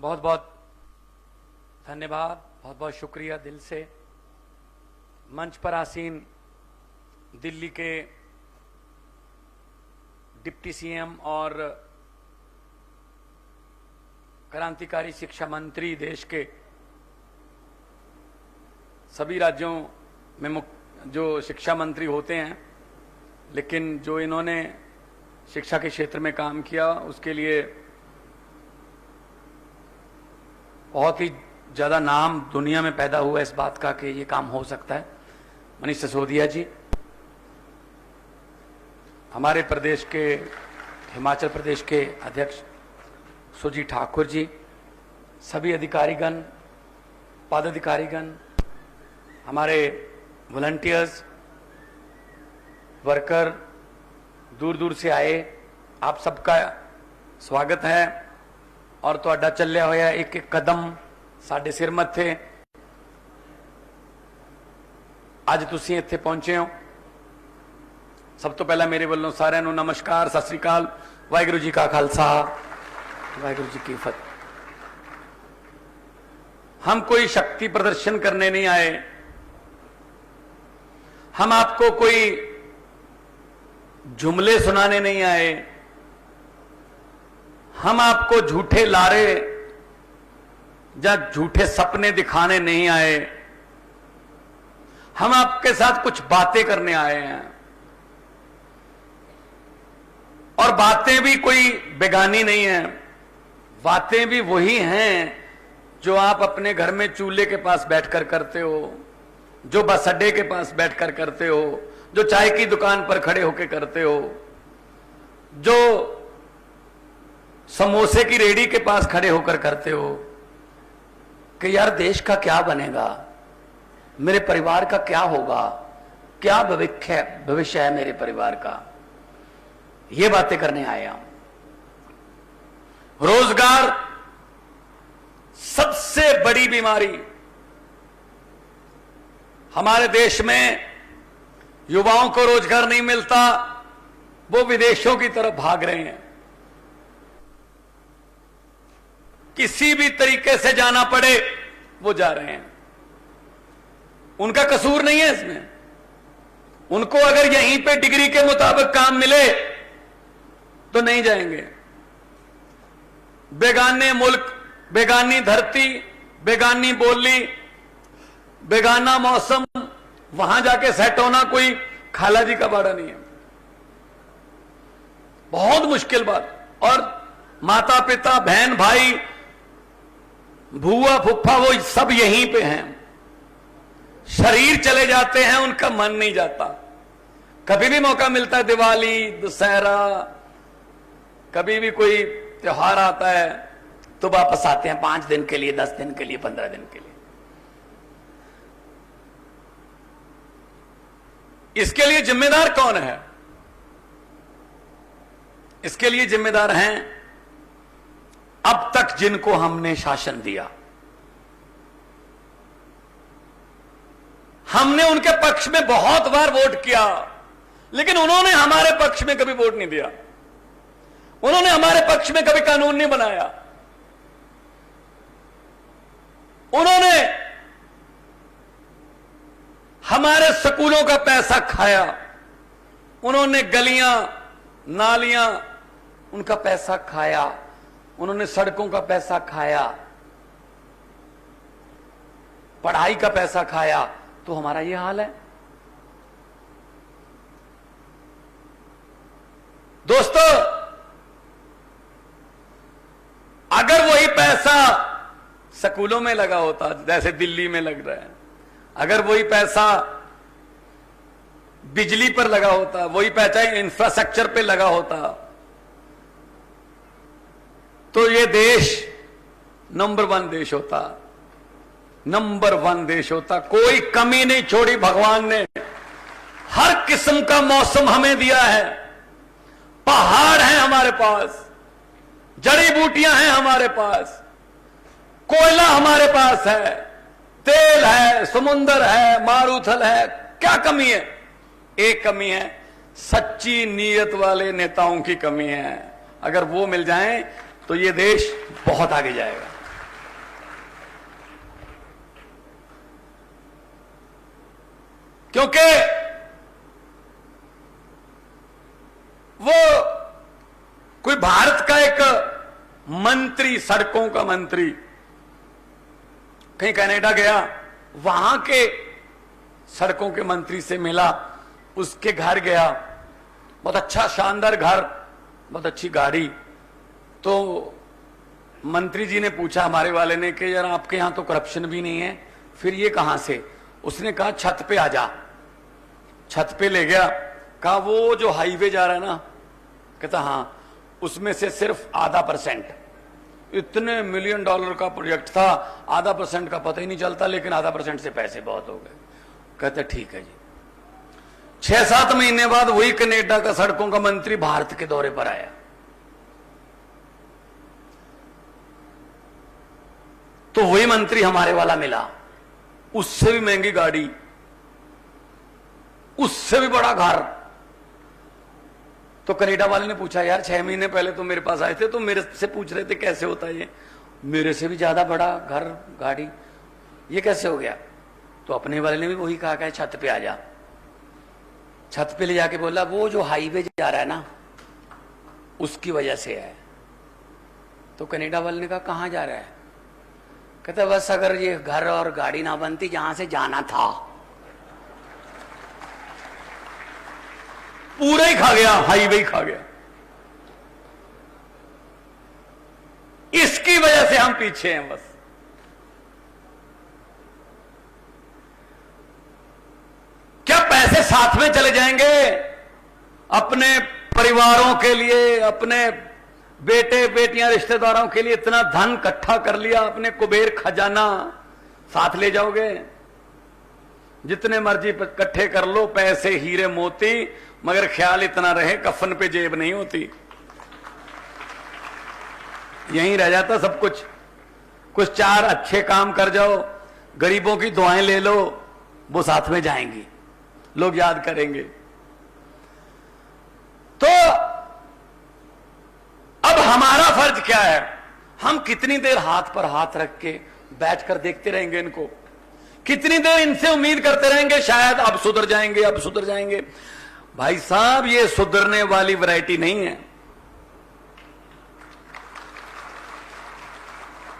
बहुत बहुत धन्यवाद, बहुत बहुत शुक्रिया दिल से। मंच पर आसीन दिल्ली के डिप्टी सीएम और क्रांतिकारी शिक्षा मंत्री, देश के सभी राज्यों में जो शिक्षा मंत्री होते हैं, लेकिन जो इन्होंने शिक्षा के क्षेत्र में काम किया उसके लिए बहुत ही ज़्यादा नाम दुनिया में पैदा हुआ इस बात का कि ये काम हो सकता है। मनीष सिसोदिया जी, हमारे प्रदेश के, हिमाचल प्रदेश के अध्यक्ष सुजी ठाकुर जी, सभी अधिकारीगण, पदाधिकारीगण, हमारे वॉलंटियर्स, वर्कर, दूर दूर से आए, आप सबका स्वागत है। और ਤੁਹਾਡਾ ਚੱਲਿਆ ਹੋਇਆ ਇੱਕ ਇੱਕ ਕਦਮ ਸਾਡੇ ਸਿਰ ਮੱਥੇ ਅੱਜ ਤੁਸੀਂ ਇੱਥੇ ਪਹੁੰਚੇ ਹੋ। ਸਭ ਤੋਂ ਪਹਿਲਾਂ ਮੇਰੇ ਵੱਲੋਂ ਸਾਰਿਆਂ ਨੂੰ ਨਮਸਕਾਰ, ਸਤਿ ਸ੍ਰੀ ਅਕਾਲ, ਵਾਹਿਗੁਰੂ ਜੀ ਕਾ ਖਾਲਸਾ, वाहिगुरु जी की फतेह। हम कोई शक्ति प्रदर्शन करने नहीं आए, हम आपको कोई जुमले सुनाने नहीं आए, हम आपको झूठे लारे या झूठे सपने दिखाने नहीं आए, हम आपके साथ कुछ बातें करने आए हैं। और बातें भी कोई बेगानी नहीं है, बातें भी वही हैं जो आप अपने घर में चूल्हे के पास बैठकर करते हो, जो बस अड्डे के पास बैठकर करते हो, जो चाय की दुकान पर खड़े होकर करते हो, जो समोसे की रेडी के पास खड़े होकर करते हो कि यार देश का क्या बनेगा, मेरे परिवार का क्या होगा, क्या भविष्य है मेरे परिवार का, ये बातें करने आए हम। रोजगार सबसे बड़ी बीमारी हमारे देश में, युवाओं को रोजगार नहीं मिलता, वो विदेशों की तरफ भाग रहे हैं। किसी भी तरीके से जाना पड़े वो जा रहे हैं, उनका कसूर नहीं है इसमें। उनको अगर यहीं पे डिग्री के मुताबिक काम मिले तो नहीं जाएंगे। बेगाने मुल्क, बेगानी धरती, बेगानी बोली, बेगाना मौसम, वहां जाके सेट होना कोई खाला जी का बाड़ा नहीं है, बहुत मुश्किल बात। और माता पिता, बहन भाई, भूआ फुफ्फा, वो सब यहीं पे हैं। शरीर चले जाते हैं, उनका मन नहीं जाता। कभी भी मौका मिलता है, दिवाली, दशहरा, कभी भी कोई त्योहार आता है तो वापस आते हैं 5 दिन के लिए, 10 दिन के लिए, 15 दिन के लिए। इसके लिए जिम्मेदार कौन है? इसके लिए जिम्मेदार हैं अब तक जिनको हमने शासन दिया। हमने उनके पक्ष में बहुत बार वोट किया, लेकिन उन्होंने हमारे पक्ष में कभी वोट नहीं दिया, उन्होंने हमारे पक्ष में कभी कानून नहीं बनाया, उन्होंने हमारे स्कूलों का पैसा खाया, उन्होंने गलियां नालियां उनका पैसा खाया, उन्होंने सड़कों का पैसा खाया, पढ़ाई का पैसा खाया, तो हमारा यह हाल है। दोस्तों, अगर वही पैसा स्कूलों में लगा होता जैसे दिल्ली में लग रहा है, अगर वही पैसा बिजली पर लगा होता, वही पैसा इंफ्रास्ट्रक्चर पे लगा होता, तो ये देश नंबर 1 देश होता, नंबर 1 देश होता। कोई कमी नहीं छोड़ी भगवान ने, हर किस्म का मौसम हमें दिया है। पहाड़ हैं हमारे पास, जड़ी बूटियां हैं हमारे पास, कोयला हमारे पास है, तेल है, समुंदर है, मारूथल है। क्या कमी है? एक कमी है, सच्ची नीयत वाले नेताओं की कमी है। अगर वो मिल जाएं तो ये देश बहुत आगे जाएगा। क्योंकि वो कोई भारत का एक मंत्री, सड़कों का मंत्री कहीं कनाडा गया, वहां के सड़कों के मंत्री से मिला, उसके घर गया, बहुत अच्छा शानदार घर, बहुत अच्छी गाड़ी। तो मंत्री जी ने पूछा हमारे वाले ने कि यार आपके यहां तो करप्शन भी नहीं है, फिर ये कहां से? उसने कहा छत पे आ जा। छत पे ले गया, कहा वो जो हाईवे जा रहा है ना, कहता हाँ, उसमें से सिर्फ आधा %। इतने $1 मिलियन का प्रोजेक्ट था, आधा % का पता ही नहीं चलता, लेकिन आधा % से पैसे बहुत हो गए। कहते ठीक है जी। 6-7 महीने बाद वही कनाडा का सड़कों का मंत्री भारत के दौरे पर आया। तो वही मंत्री हमारे वाला मिला, उससे भी महंगी गाड़ी, उससे भी बड़ा घर। तो कनाडा वाले ने पूछा यार 6 महीने पहले तो मेरे पास आए थे, तो मेरे से पूछ रहे थे कैसे होता है ये, मेरे से भी ज्यादा बड़ा घर गाड़ी, ये कैसे हो गया? तो अपने वाले ने भी वही कहा कि छत पे आ जा। छत पे ले जाके बोला वो जो हाईवे जा रहा है ना, उसकी वजह से है। तो कनाडा वाले ने कहा कहां जा रहा है? कहता बस अगर ये घर और गाड़ी ना बनती जहां से जाना था, पूरा ही खा गया, हाईवे ही खा गया। इसकी वजह से हम पीछे हैं बस। क्या पैसे साथ में चले जाएंगे? अपने परिवारों के लिए, अपने बेटे बेटियां रिश्तेदारों के लिए इतना धन इकट्ठा कर लिया, अपने कुबेर खजाना साथ ले जाओगे? जितने मर्जी इकट्ठे कर लो पैसे, हीरे मोती, मगर ख्याल इतना रहे कफन पे जेब नहीं होती, यहीं रह जाता सब कुछ। कुछ 4 अच्छे काम कर जाओ, गरीबों की दुआएं ले लो, वो साथ में जाएंगी, लोग याद करेंगे। तो अब हमारा फर्ज क्या है? हम कितनी देर हाथ पर हाथ रख के बैठकर देखते रहेंगे इनको? कितनी देर इनसे उम्मीद करते रहेंगे शायद अब सुधर जाएंगे, अब सुधर जाएंगे? भाई साहब, ये सुधरने वाली वैरायटी नहीं है।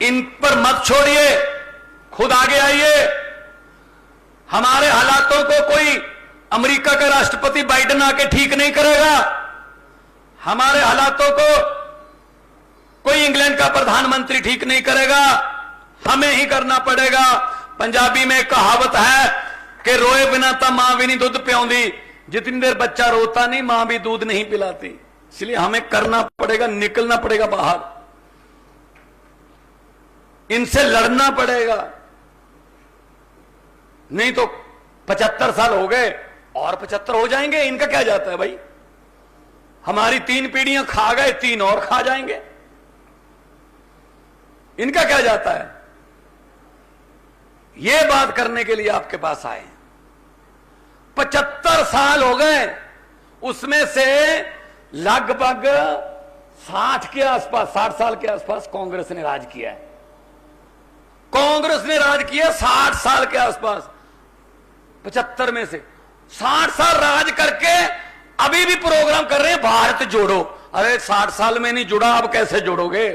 इन पर मत छोड़िए, खुद आगे आइए। हमारे हालातों को कोई अमेरिका का राष्ट्रपति बाइडेन आके ठीक नहीं करेगा। हमारे हालातों को कोई इंग्लैंड का प्रधानमंत्री ठीक नहीं करेगा, हमें ही करना पड़ेगा। पंजाबी में कहावत है कि रोए बिना तो मां भी नहीं दूध पिलाती। जितनी देर बच्चा रोता नहीं, मां भी दूध नहीं पिलाती। इसलिए हमें करना पड़ेगा, निकलना पड़ेगा बाहर, इनसे लड़ना पड़ेगा। नहीं तो 75 साल हो गए और 75 हो जाएंगे, इनका क्या जाता है भाई? हमारी 3 पीढ़ियां खा गए, 3 और खा जाएंगे, इनका क्या जाता है? यह बात करने के लिए आपके पास आए। 75 साल हो गए, उसमें से लगभग 60 के आसपास, 60 साल के आसपास कांग्रेस ने राज किया है। कांग्रेस ने राज किया 60 साल के आसपास। 75 में से 60 साल राज करके अभी भी प्रोग्राम कर रहे हैं भारत जोड़ो। अरे 60 साल में नहीं जुड़ा, अब कैसे जोड़ोगे?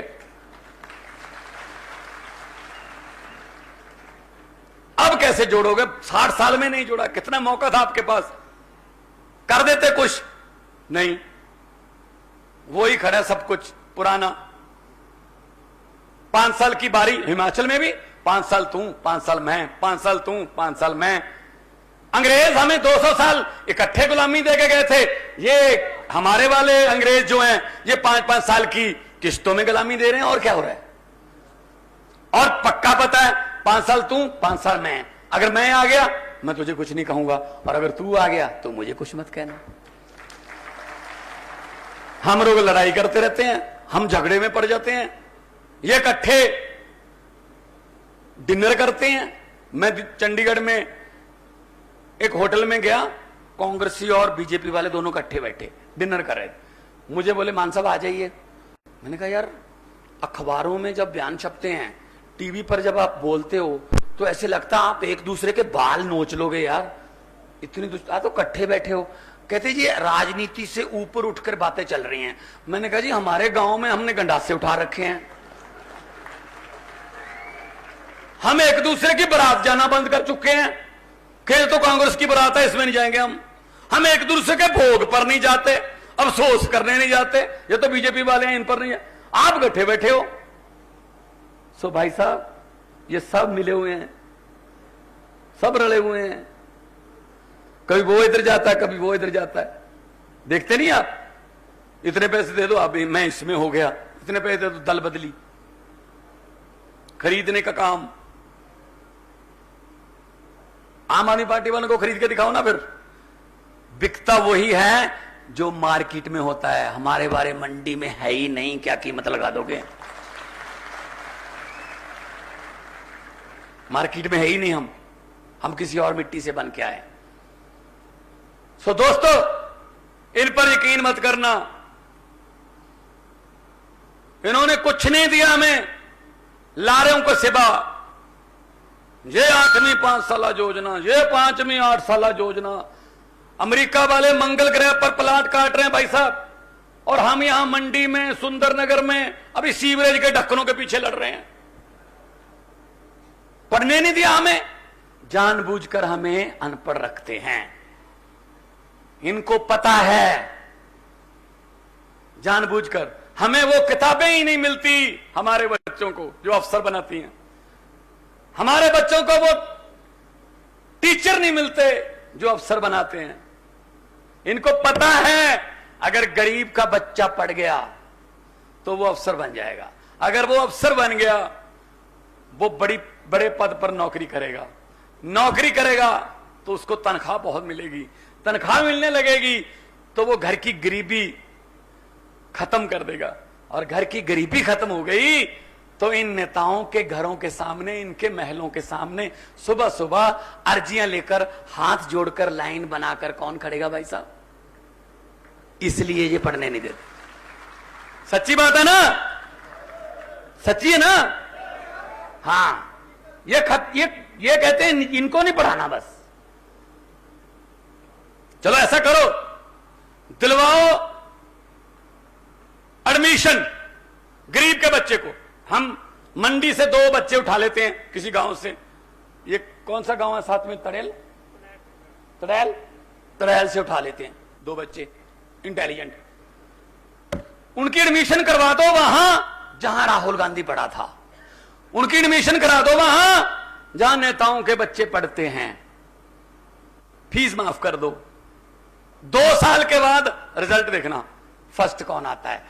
अब कैसे जोड़ोगे? 60 साल में नहीं जुड़ा। कितना मौका था आपके पास, कर देते कुछ नहीं। वही खड़ा सब कुछ पुराना। 5 साल की बारी हिमाचल में भी, 5 साल तू, 5 साल मैं, 5 साल तू, 5 साल मैं। अंग्रेज हमें 200 साल इकट्ठे गुलामी देके गए थे। ये हमारे वाले अंग्रेज जो हैं, ये 5-5 साल की किस्तों में गुलामी दे रहे हैं। और क्या हो रहा है? और पक्का पता है, 5 साल तू, 5 साल मैं। अगर मैं आ गया मैं तुझे कुछ नहीं कहूंगा, और अगर तू आ गया तो मुझे कुछ मत कहना। हम लोग लड़ाई करते रहते हैं, हम झगड़े में पड़ जाते हैं, ये इकट्ठे डिनर करते हैं। मैं चंडीगढ़ में एक होटल में गया, कांग्रेसी और बीजेपी वाले दोनों इकट्ठे बैठे डिनर कर रहे थे। मुझे बोले मान साहब आ जाइए। मैंने कहा यार, अखबारों में जब बयान छपते हैं, टीवी पर जब आप बोलते हो, तो ऐसे लगता आप एक दूसरे के बाल नोच लोगे यार। इतनी तो इकट्ठे बैठे हो। कहते जी राजनीति से ऊपर उठकर बातें चल रही हैं। मैंने कहा जी हमारे गांव में हमने गंडासे उठा रखे हैं, हम एक दूसरे की बारात जाना बंद कर चुके हैं। खेल तो कांग्रेस की बारात है, इसमें नहीं जाएंगे हम एक दूसरे के भोग पर नहीं जाते, अफसोस करने नहीं जाते। ये तो बीजेपी वाले हैं, इन पर नहीं है। आप इकट्ठे बैठे हो। सो भाई साहब ये सब मिले हुए हैं, सब रले हुए हैं। कभी वो इधर जाता है, कभी वो इधर जाता है। देखते नहीं आप, इतने पैसे दे दो आप, मैं इसमें हो गया, इतने पैसे दे दो, दल बदली, खरीदने का काम। आम आदमी पार्टी वालों को खरीद के दिखाओ ना, फिर बिकता वही है जो मार्केट में होता है। हमारे बारे मंडी में है ही नहीं, क्या कीमत लगा दोगे? मार्केट में है ही नहीं, हम किसी और मिट्टी से बन के आए। सो दोस्तों इन पर यकीन मत करना, इन्होंने कुछ नहीं दिया हमें लारों को सिवा। ये 8वीं 5 साल योजना, ये 5वीं 8 साल योजना। अमेरिका वाले मंगल ग्रह पर प्लाट काट रहे हैं भाई साहब, और हम यहां मंडी में, सुंदरनगर में अभी सीवरेज के ढक्कनों के पीछे लड़ रहे हैं। पढ़ने नहीं दिया हमें, जानबूझकर हमें अनपढ़ रखते हैं। इनको पता है, जानबूझकर हमें वो किताबें ही नहीं मिलती हमारे बच्चों को जो अफसर बनाती हैं। हमारे बच्चों को वो टीचर नहीं मिलते जो अफसर बनाते हैं। इनको पता है अगर गरीब का बच्चा पढ़ गया तो वो अफसर बन जाएगा। अगर वो अफसर बन गया, वो बड़े पद पर नौकरी करेगा तो उसको तनख्वाह बहुत मिलेगी। तनख्वाह मिलने लगेगी तो वो घर की गरीबी खत्म कर देगा, और घर की गरीबी खत्म हो गई तो इन नेताओं के घरों के सामने, इनके महलों के सामने सुबह सुबह अर्जियां लेकर, हाथ जोड़कर, लाइन बनाकर कौन खड़ेगा भाई साहब? इसलिए ये पढ़ने नहीं देते। सच्ची बात है ना? सच्ची है ना? हाँ, ये कहते हैं इनको नहीं पढ़ाना, बस चलो ऐसा करो, दिलवाओ एडमिशन गरीब के बच्चे को। हम मंडी से 2 बच्चे उठा लेते हैं किसी गांव से। ये कौन सा गांव है साथ में? तड़ैल से उठा लेते हैं 2 बच्चे इंटेलिजेंट, उनकी एडमिशन करवा दो वहां जहां राहुल गांधी पढ़ा था। उनकी एडमिशन करा दो वहां जहां नेताओं के बच्चे पढ़ते हैं। फीस माफ कर दो। 2 साल के बाद रिजल्ट देखना, फर्स्ट कौन आता है।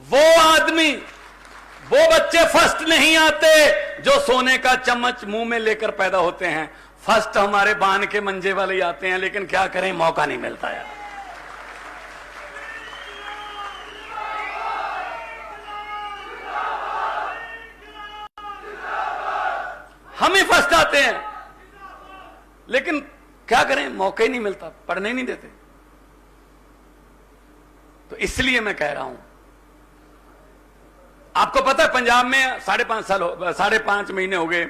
वो आदमी, वो बच्चे फर्स्ट नहीं आते जो सोने का चम्मच मुंह में लेकर पैदा होते हैं। फर्स्ट हमारे बान के मंजे वाले ही आते हैं, लेकिन क्या करें, मौका नहीं मिलता यार। हम ही फर्स्ट आते हैं, लेकिन क्या करें, मौका ही नहीं मिलता, पढ़ने नहीं देते। तो इसलिए मैं कह रहा हूं, आपको पता है पंजाब में 5.5 महीने हो गए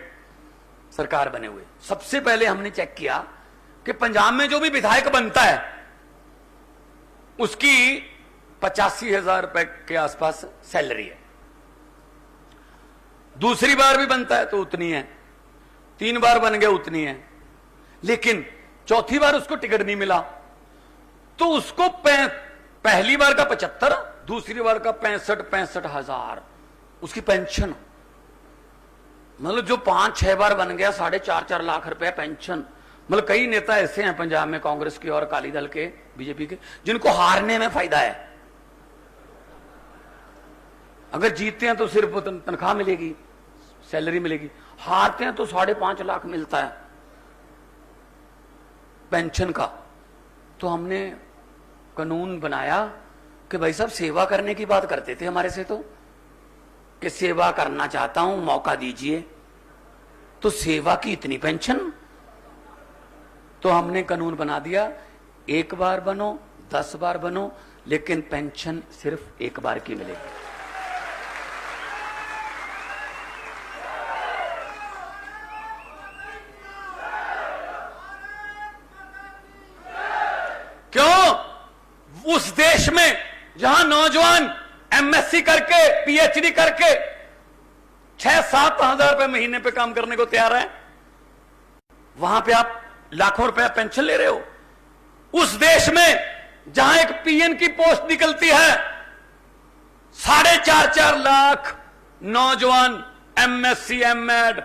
सरकार बने हुए। सबसे पहले हमने चेक किया कि पंजाब में जो भी विधायक बनता है उसकी 85,000 रुपए के आसपास सैलरी है। दूसरी बार भी बनता है तो उतनी है, 3 बार बन गया उतनी है, लेकिन चौथी बार उसको टिकट नहीं मिला तो उसको पहली बार का 75, दूसरी बार का 65 हजार उसकी पेंशन। मतलब जो 5-6 बार बन गया 4.5 लाख रुपया पेंशन। मतलब कई नेता ऐसे हैं पंजाब में, कांग्रेस के और अकाली दल के, बीजेपी के, जिनको हारने में फायदा है। अगर जीतते हैं तो सिर्फ तनख्वाह मिलेगी, सैलरी मिलेगी, हारते हैं तो 5.5 लाख मिलता है पेंशन का। तो हमने कानून बनाया कि भाई साहब सेवा करने की बात करते थे हमारे से, तो कि सेवा करना चाहता हूं, मौका दीजिए। तो सेवा की इतनी पेंशन, तो हमने कानून बना दिया, 1 बार बनो, 10 बार बनो, लेकिन पेंशन सिर्फ 1 बार की मिलेगी। जहां नौजवान एमएससी करके पीएचडी करके 6-7 हजार रुपए महीने पे काम करने को तैयार है, वहां पे आप लाखों रुपए पेंशन ले रहे हो। उस देश में जहां एक पीएन की पोस्ट निकलती है, 4.5 लाख नौजवान एमएससी, एमएड,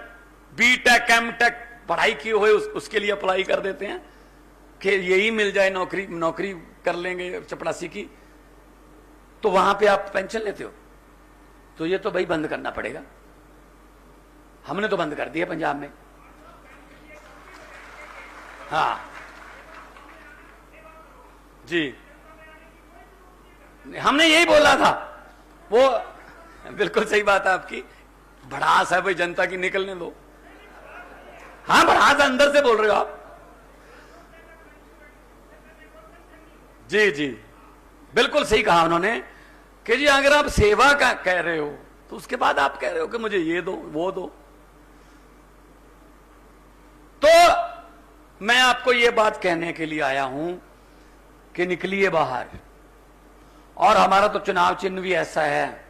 बीटेक, एमटेक पढ़ाई किए हुए उसके लिए अप्लाई कर देते हैं कि यही मिल जाए, नौकरी कर लेंगे चपरासी की, तो वहां पे आप पेंशन लेते हो। तो ये तो भाई बंद करना पड़ेगा। हमने तो बंद कर दिया पंजाब में। हाँ जी, हमने यही बोला था। वो बिल्कुल सही बात है आपकी, भड़ास है भाई जनता की, निकलने दो। हाँ, भड़ास अंदर से बोल रहे हो आप। जी जी, बिल्कुल सही कहा उन्होंने कि जी अगर आप सेवा का कह रहे हो तो उसके बाद आप कह रहे हो कि मुझे ये दो वो दो। तो मैं आपको ये बात कहने के लिए आया हूं कि निकलिए बाहर। और हमारा तो चुनाव चिन्ह भी ऐसा है,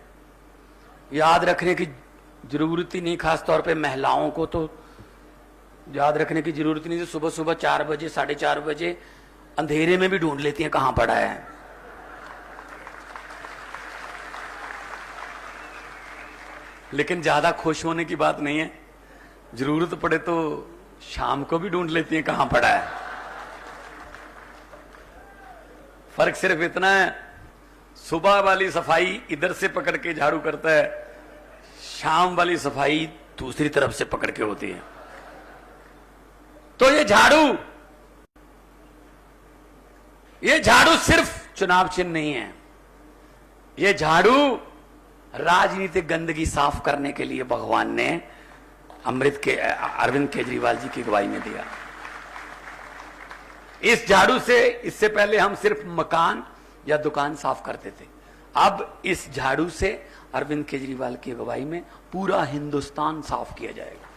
याद रखने की जरूरत ही नहीं, खासतौर पे महिलाओं को तो याद रखने की जरूरत नहीं। सुबह सुबह 4 बजे 4:30 बजे अंधेरे में भी ढूंढ लेती हैं कहां पड़ा है। लेकिन ज्यादा खुश होने की बात नहीं है, जरूरत पड़े तो शाम को भी ढूंढ लेती हैं कहां पड़ा है। फर्क सिर्फ इतना है, सुबह वाली सफाई इधर से पकड़ के झाड़ू करता है, शाम वाली सफाई दूसरी तरफ से पकड़ के होती है। तो ये झाड़ू सिर्फ चुनाव चिन्ह नहीं है, ये झाड़ू राजनीतिक गंदगी साफ करने के लिए भगवान ने अरविंद केजरीवाल जी की अगुवाई में दिया। इस झाड़ू से, इससे पहले हम सिर्फ मकान या दुकान साफ करते थे, अब इस झाड़ू से अरविंद केजरीवाल की अगुवाई में पूरा हिंदुस्तान साफ किया जाएगा।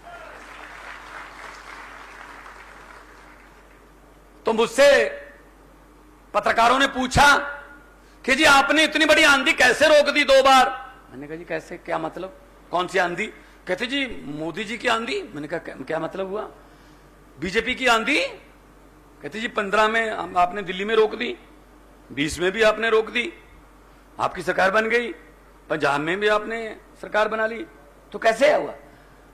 तो मुझसे पत्रकारों ने पूछा कि जी आपने इतनी बड़ी आंधी कैसे रोक दी 2 बार। मैंने कहा जी कैसे, क्या मतलब, कौन सी आंधी? कहते जी मोदी जी की आंधी। मैंने कहा क्या मतलब हुआ? बीजेपी की आंधी? कहते जी 15 में आपने दिल्ली में रोक दी, 20 में भी आपने रोक दी, आपकी सरकार बन गई, पंजाब में भी आपने सरकार बना ली, तो कैसे हुआ?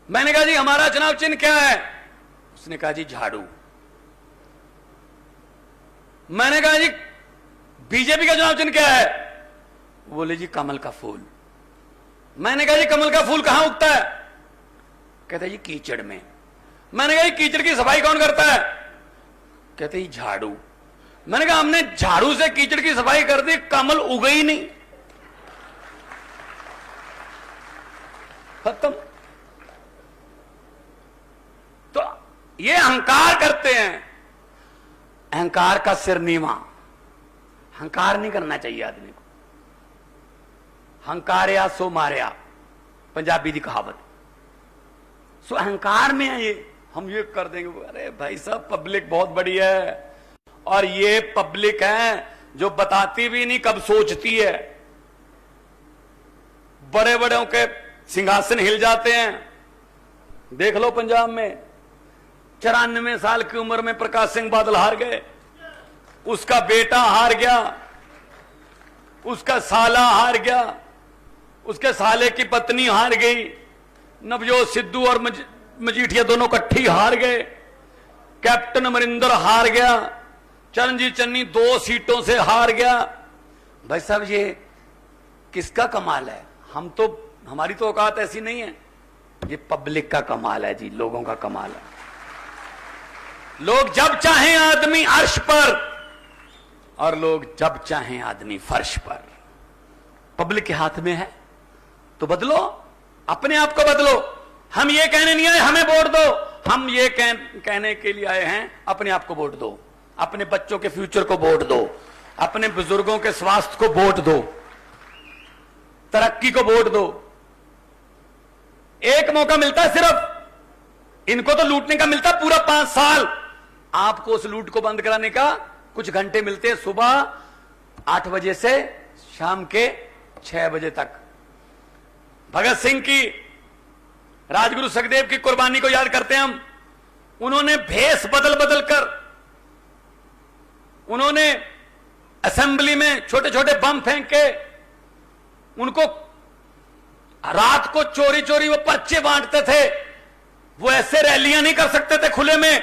मैंने कहा जी हमारा चुनाव चिन्ह क्या है? उसने कहा जी झाड़ू। मैंने कहा जी बीजेपी का चुनाव चिन्ह क्या है? बोले जी कमल का फूल। मैंने कहा जी कमल का फूल कहां उगता है? कहते जी कीचड़ में। मैंने कहा जी कीचड़ की सफाई कौन करता है? कहते जी झाड़ू। मैंने कहा हमने झाड़ू से कीचड़ की सफाई कर दी, कमल उगे ही नहीं, खत्म। तो ये अहंकार करते हैं, अहंकार का सिर नीवा। अहंकार नहीं करना चाहिए आदमी को। हंकारिया सो मारिया, पंजाबी की कहावत। सो अहंकार में है ये, हम ये कर देंगे। अरे भाई साहब पब्लिक बहुत बड़ी है, और ये पब्लिक है जो बताती भी नहीं कब सोचती है। बड़े बड़ों के सिंहासन हिल जाते हैं। देख लो पंजाब में 94 साल की उम्र में प्रकाश सिंह बादल हार गए, उसका बेटा हार गया, उसका साला हार गया, उसके साले की पत्नी हार गई, नवजोत सिद्धू और मजीठिया दोनों इकट्ठी हार गए, कैप्टन अमरिंदर हार गया, चरणजीत चन्नी 2 सीटों से हार गया। भाई साहब ये किसका कमाल है? हम तो, हमारी तो औकात ऐसी नहीं है। ये पब्लिक का कमाल है जी, लोगों का कमाल है। लोग जब चाहें आदमी अर्श पर, और लोग जब चाहें आदमी फर्श पर। पब्लिक के हाथ में है, तो बदलो, अपने आप को बदलो। हम ये कहने नहीं आए हमें वोट दो, हम ये कहने के लिए आए हैं अपने आप को वोट दो, अपने बच्चों के फ्यूचर को वोट दो, अपने बुजुर्गों के स्वास्थ्य को वोट दो, तरक्की को वोट दो। एक मौका मिलता है सिर्फ, इनको तो लूटने का मिलता पूरा 5 साल। आपको उस लूट को बंद कराने का कुछ घंटे मिलते हैं, सुबह 8 बजे से शाम के 6 बजे तक। भगत सिंह की, राजगुरु सुखदेव की कुर्बानी को याद करते हैं हम। उन्होंने भेष बदल बदल कर, उन्होंने असेंबली में छोटे छोटे बम फेंक के, उनको रात को चोरी चोरी वो पर्चे बांटते थे। वो ऐसे रैलियां नहीं कर सकते थे खुले में,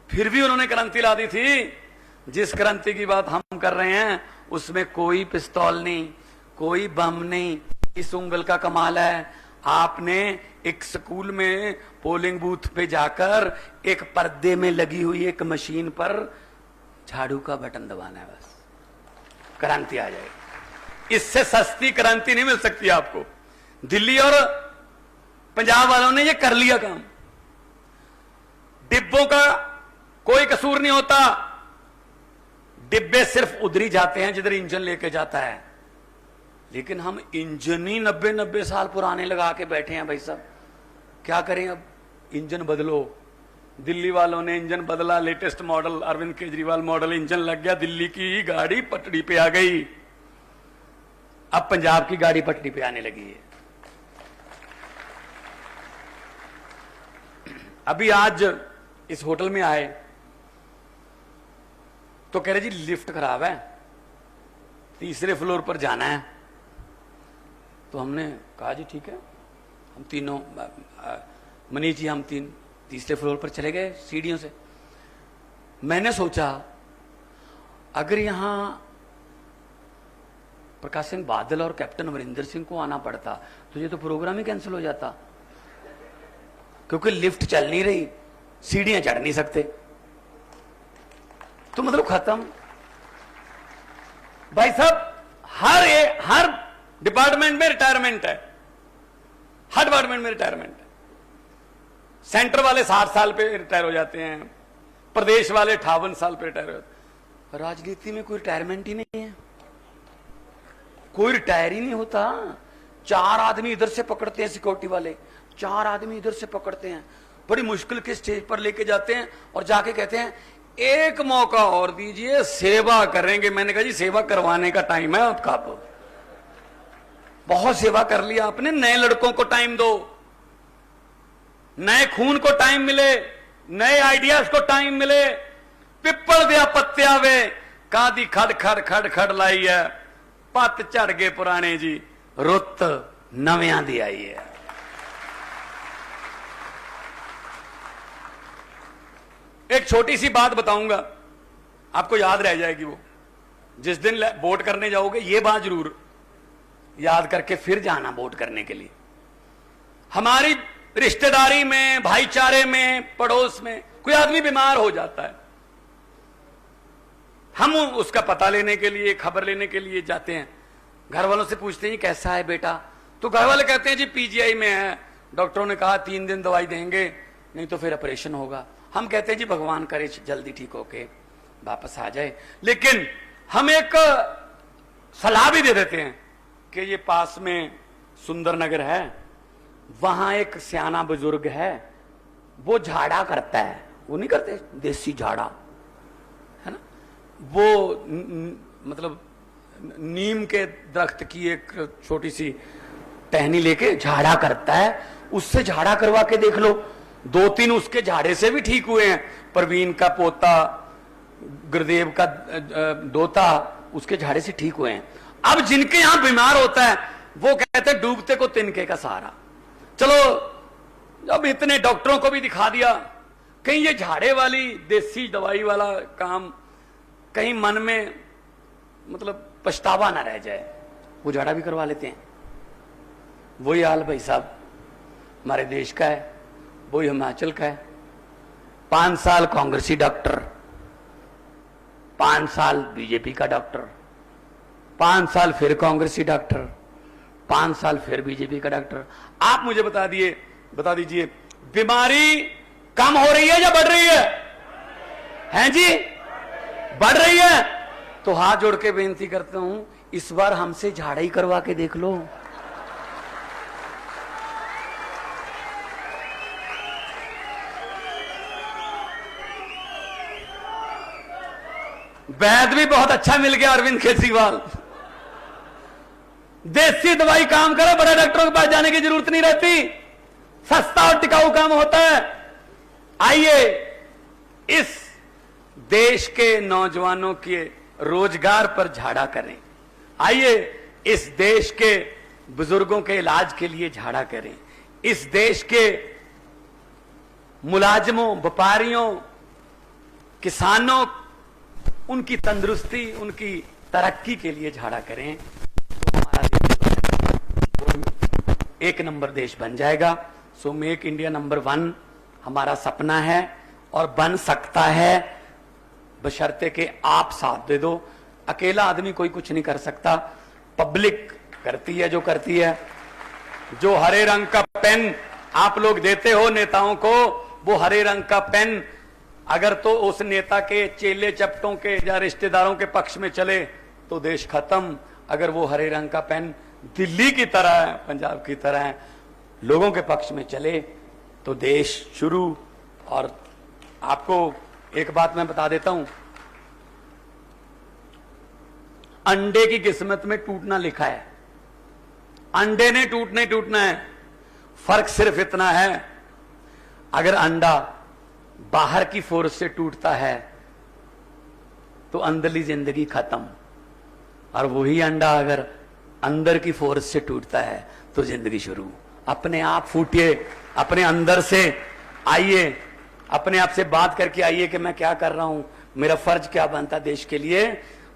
फिर भी उन्होंने क्रांति ला दी थी। जिस क्रांति की बात हम कर रहे हैं उसमें कोई पिस्तौल नहीं, कोई बम नहीं। इस उंगल का कमाल है, आपने एक स्कूल में पोलिंग बूथ पे जाकर एक पर्दे में लगी हुई एक मशीन पर झाड़ू का बटन दबाना है, बस क्रांति आ जाएगी। इससे सस्ती क्रांति नहीं मिल सकती आपको। दिल्ली और पंजाब वालों ने ये कर लिया काम। डिब्बों का कोई कसूर नहीं होता, डिब्बे सिर्फ उधर ही जाते हैं जिधर इंजन लेके जाता है। लेकिन हम इंजन ही 90-90 साल पुराने लगा के बैठे हैं भाई साहब, क्या करें अब? इंजन बदलो। दिल्ली वालों ने इंजन बदला, latest model, Arvind Kejriwal model engine लग गया, दिल्ली की गाड़ी पटरी पे आ गई। अब पंजाब की गाड़ी पटरी पे आने लगी है। अभी आज इस होटल में आए तो कह रहे जी लिफ्ट खराब है, 3रे फ्लोर पर जाना है। तो हमने कहा जी ठीक है, हम तीनों, मनीष जी, हम 3रे फ्लोर पर चले गए सीढ़ियों से। मैंने सोचा अगर यहां प्रकाश सिंह बादल और कैप्टन अमरिंदर सिंह को आना पड़ता तो ये तो प्रोग्राम ही कैंसिल हो जाता, क्योंकि लिफ्ट चल नहीं रही, सीढ़ियां चढ़ नहीं सकते। तो मतलब खत्म भाई साहब। हर डिपार्टमेंट में रिटायरमेंट है, हर डिपार्टमेंट में रिटायरमेंट है। सेंटर वाले 60 साल पे रिटायर हो जाते हैं, प्रदेश वाले 58 साल पे रिटायर हो जाते हैं। राजनीति में कोई रिटायरमेंट ही नहीं है, कोई रिटायर ही नहीं होता। 4 आदमी इधर से पकड़ते हैं सिक्योरिटी वाले, 4 आदमी इधर से पकड़ते हैं, बड़ी मुश्किल के स्टेज पर लेके जाते हैं और जाके कहते हैं एक मौका और दीजिए, सेवा करेंगे। मैंने कहा जी सेवा करवाने का टाइम है आपका, बहुत सेवा कर लिया आपने। नए लड़कों को टाइम दो, नए खून को टाइम मिले, नए आइडियाज को टाइम मिले। पिप्पल दिया पत्तिया वे कादी खड़ खड़ खड़ खड़ लाई है, पत झड़ गए पुराने जी, रुत नव्या दी आई है। एक छोटी सी बात बताऊंगा, आपको याद रह जाएगी। वो जिस दिन वोट करने जाओगे ये बात जरूर याद करके फिर जाना वोट करने के लिए। हमारी रिश्तेदारी में, भाईचारे में, पड़ोस में कोई आदमी बीमार हो जाता है, हम उसका पता लेने के लिए, खबर लेने के लिए जाते हैं। घर वालों से पूछते हैं कैसा है बेटा, तो घर वाले कहते हैं जी पीजीआई में है, डॉक्टरों ने कहा 3 दिन दवाई देंगे, नहीं तो फिर ऑपरेशन होगा। हम कहते हैं जी भगवान करे जल्दी ठीक होके वापस आ जाए। लेकिन हम एक सलाह भी दे देते हैं कि ये पास में सुंदर नगर है, वहां एक सियाना बुजुर्ग है, वो झाड़ा करता है, वो नहीं करते देसी झाड़ा, है ना, वो मतलब नीम के दरख्त की एक छोटी सी टहनी लेके झाड़ा करता है, उससे झाड़ा करवा के देख लो। 2-3 उसके झाड़े से भी ठीक हुए हैं। परवीन का पोता, गुरुदेव का दोता, उसके झाड़े से ठीक हुए हैं। अब जिनके यहां बीमार होता है वो कहते हैं डूबते को तिनके का सहारा। चलो अब इतने डॉक्टरों को भी दिखा दिया, कहीं ये झाड़े वाली देसी दवाई वाला काम कहीं मन में मतलब पछतावा ना रह जाए, वो झाड़ा भी करवा लेते हैं। वही हाल भाई साहब हमारे देश का है, वही हिमाचल का है। 5 साल कांग्रेसी डॉक्टर, 5 साल बीजेपी का डॉक्टर, 5 साल फिर कांग्रेसी डॉक्टर, 5 साल फिर बीजेपी का डॉक्टर। आप मुझे बता दीजिए बीमारी कम हो रही है या बढ़ रही है? हैं जी, बढ़ रही है। तो हाथ जोड़ के बेनती करता हूं, इस बार हमसे झाड़ा ही करवा के देख लो। वैद भी बहुत अच्छा मिल गया अरविंद केजरीवाल, देसी दवाई काम करे, बड़े डॉक्टरों के पास जाने की जरूरत नहीं रहती, सस्ता और टिकाऊ काम होता है। आइए इस देश के नौजवानों के रोजगार पर झाड़ा करें, आइए इस देश के बुजुर्गों के इलाज के लिए झाड़ा करें, इस देश के मुलाजिमों, व्यापारियों, किसानों, उनकी तंदुरुस्ती, उनकी तरक्की के लिए झाड़ा करें, तो हमारा देश एक नंबर देश बन जाएगा। सो मेक इंडिया नंबर 1 हमारा सपना है और बन सकता है, बशर्ते के आप साथ दे दो। अकेला आदमी कोई कुछ नहीं कर सकता, पब्लिक करती है जो करती है। जो हरे रंग का पेन आप लोग देते हो नेताओं को, वो हरे रंग का पेन अगर तो उस नेता के चेले चपटों के या रिश्तेदारों के पक्ष में चले तो देश खत्म। अगर वो हरे रंग का पेन दिल्ली की तरह है, पंजाब की तरह है, लोगों के पक्ष में चले तो देश शुरू। और आपको एक बात मैं बता देता हूं, अंडे की किस्मत में टूटना लिखा है, अंडे ने टूटना है। फर्क सिर्फ इतना है, अगर अंडा बाहर की फोर्स से टूटता है तो अंदरली जिंदगी खत्म, और वही अंडा अगर अंदर की फोर्स से टूटता है तो जिंदगी शुरू। अपने आप फूटिए, अपने अंदर से आइए, अपने आप से बात करके आइए कि मैं क्या कर रहा हूं, मेरा फर्ज क्या बनता देश के लिए।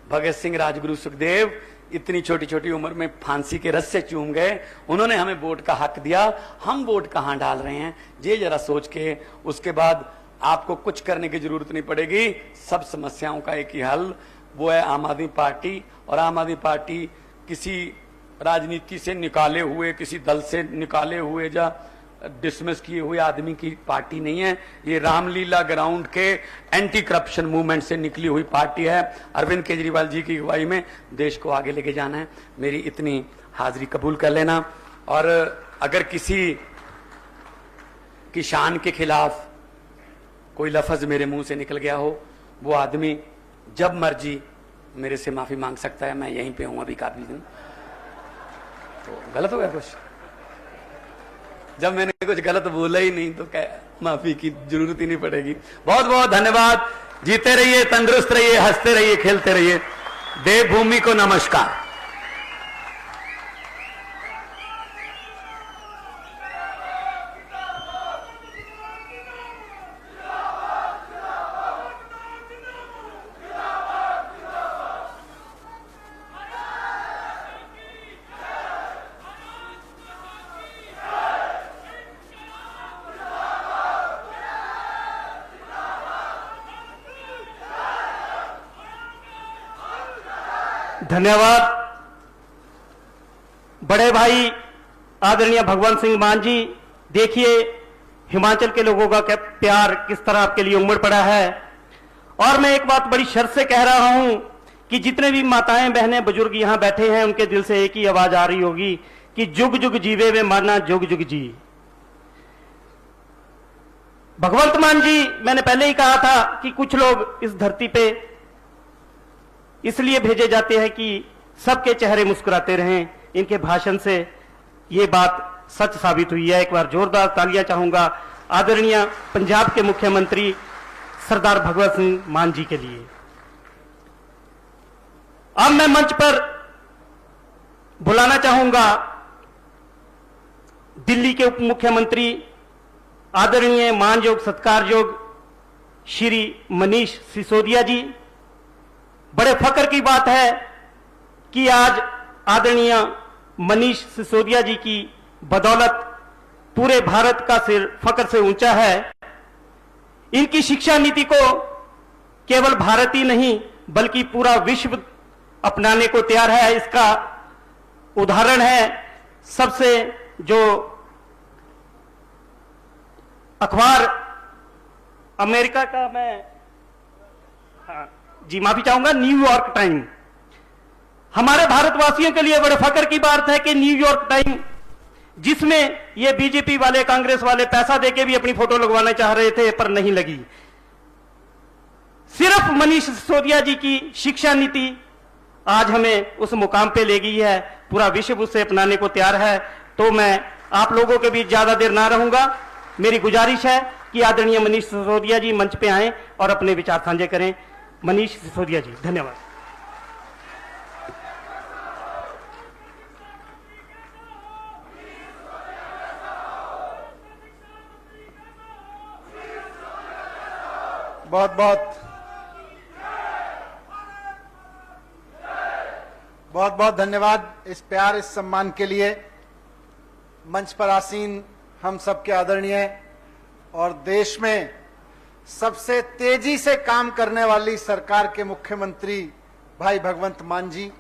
भगत सिंह, राजगुरु, सुखदेव इतनी छोटी छोटी उम्र में फांसी के रस्से चूम गए, उन्होंने हमें वोट का हक दिया, हम वोट कहां डाल रहे हैं ये जरा सोच के, उसके बाद आपको कुछ करने की जरूरत नहीं पड़ेगी। सब समस्याओं का एक ही हल, वो है आम आदमी पार्टी। और आम आदमी पार्टी किसी राजनीति से निकाले हुए, किसी दल से निकाले हुए या डिसमिस किए हुए आदमी की पार्टी नहीं है। ये रामलीला ग्राउंड के एंटी करप्शन मूवमेंट से निकली हुई पार्टी है। अरविंद केजरीवाल जी की अगुवाई में देश को आगे लेके जाना है। मेरी इतनी हाजिरी कबूल कर लेना। और अगर किसी की शान के खिलाफ कोई लफ्ज मेरे मुंह से निकल गया हो, वो आदमी जब मर्जी मेरे से माफी मांग सकता है। मैं यहीं पे हूं अभी काफी दिन। तो गलत हो गया कुछ, जब मैंने कुछ गलत बोला ही नहीं तो क्या माफी की जरूरत ही नहीं पड़ेगी। बहुत बहुत धन्यवाद। जीते रहिए, तंदुरुस्त रहिए, हंसते रहिए, खेलते रहिए। देवभूमि को नमस्कार। धन्यवाद। बड़े भाई आदरणीय भगवंत सिंह मान जी, देखिए हिमाचल के लोगों का क्या प्यार किस तरह आपके लिए उमड़ पड़ा है। और मैं एक बात बड़ी शर्त से कह रहा हूं कि जितने भी माताएं, बहनें, बुजुर्ग यहां बैठे हैं, उनके दिल से एक ही आवाज आ रही होगी कि जुग जुग जीवे वे माना जुग जुग जी। भगवंत मान जी, मैंने पहले ही कहा था कि कुछ लोग इस धरती पे इसलिए भेजे जाते हैं कि सबके चेहरे मुस्कुराते रहें। इनके भाषण से ये बात सच साबित हुई है। एक बार जोरदार तालियां चाहूंगा आदरणीय पंजाब के मुख्यमंत्री सरदार भगवंत सिंह मान जी के लिए। अब मैं मंच पर बुलाना चाहूंगा दिल्ली के उप मुख्यमंत्री आदरणीय मानयोग सत्कारयोग श्री मनीष सिसोदिया जी। बड़े फख्र की बात है कि आज आदरणीय मनीष सिसोदिया जी की बदौलत पूरे भारत का सिर फख्र से ऊंचा है। इनकी शिक्षा नीति को केवल भारत ही नहीं बल्कि पूरा विश्व अपनाने को तैयार है। इसका उदाहरण है सबसे जो अखबार अमेरिका का, मैं जी माफी चाहूंगा, न्यूयॉर्क टाइम। हमारे भारतवासियों के लिए बड़े फख्र की बात है कि न्यूयॉर्क टाइम, जिसमें ये बीजेपी वाले, कांग्रेस वाले पैसा देके भी अपनी फोटो लगवाना चाह रहे थे पर नहीं लगी, सिर्फ मनीष सिसोदिया जी की शिक्षा नीति आज हमें उस मुकाम पे ले गई है। पूरा विश्व उसे अपनाने को तैयार है। तो मैं आप लोगों के बीच ज्यादा देर ना रहूंगा। मेरी गुजारिश है कि आदरणीय मनीष सिसोदिया जी मंच पे आएं और अपने विचार साझे करें। मनीष सिसोदिया जी, धन्यवाद। बहुत बहुत धन्यवाद इस प्यार, इस सम्मान के लिए। मंच पर आसीन हम सबके आदरणीय और देश में सबसे तेजी से काम करने वाली सरकार के मुख्यमंत्री भाई भगवंत मान जी,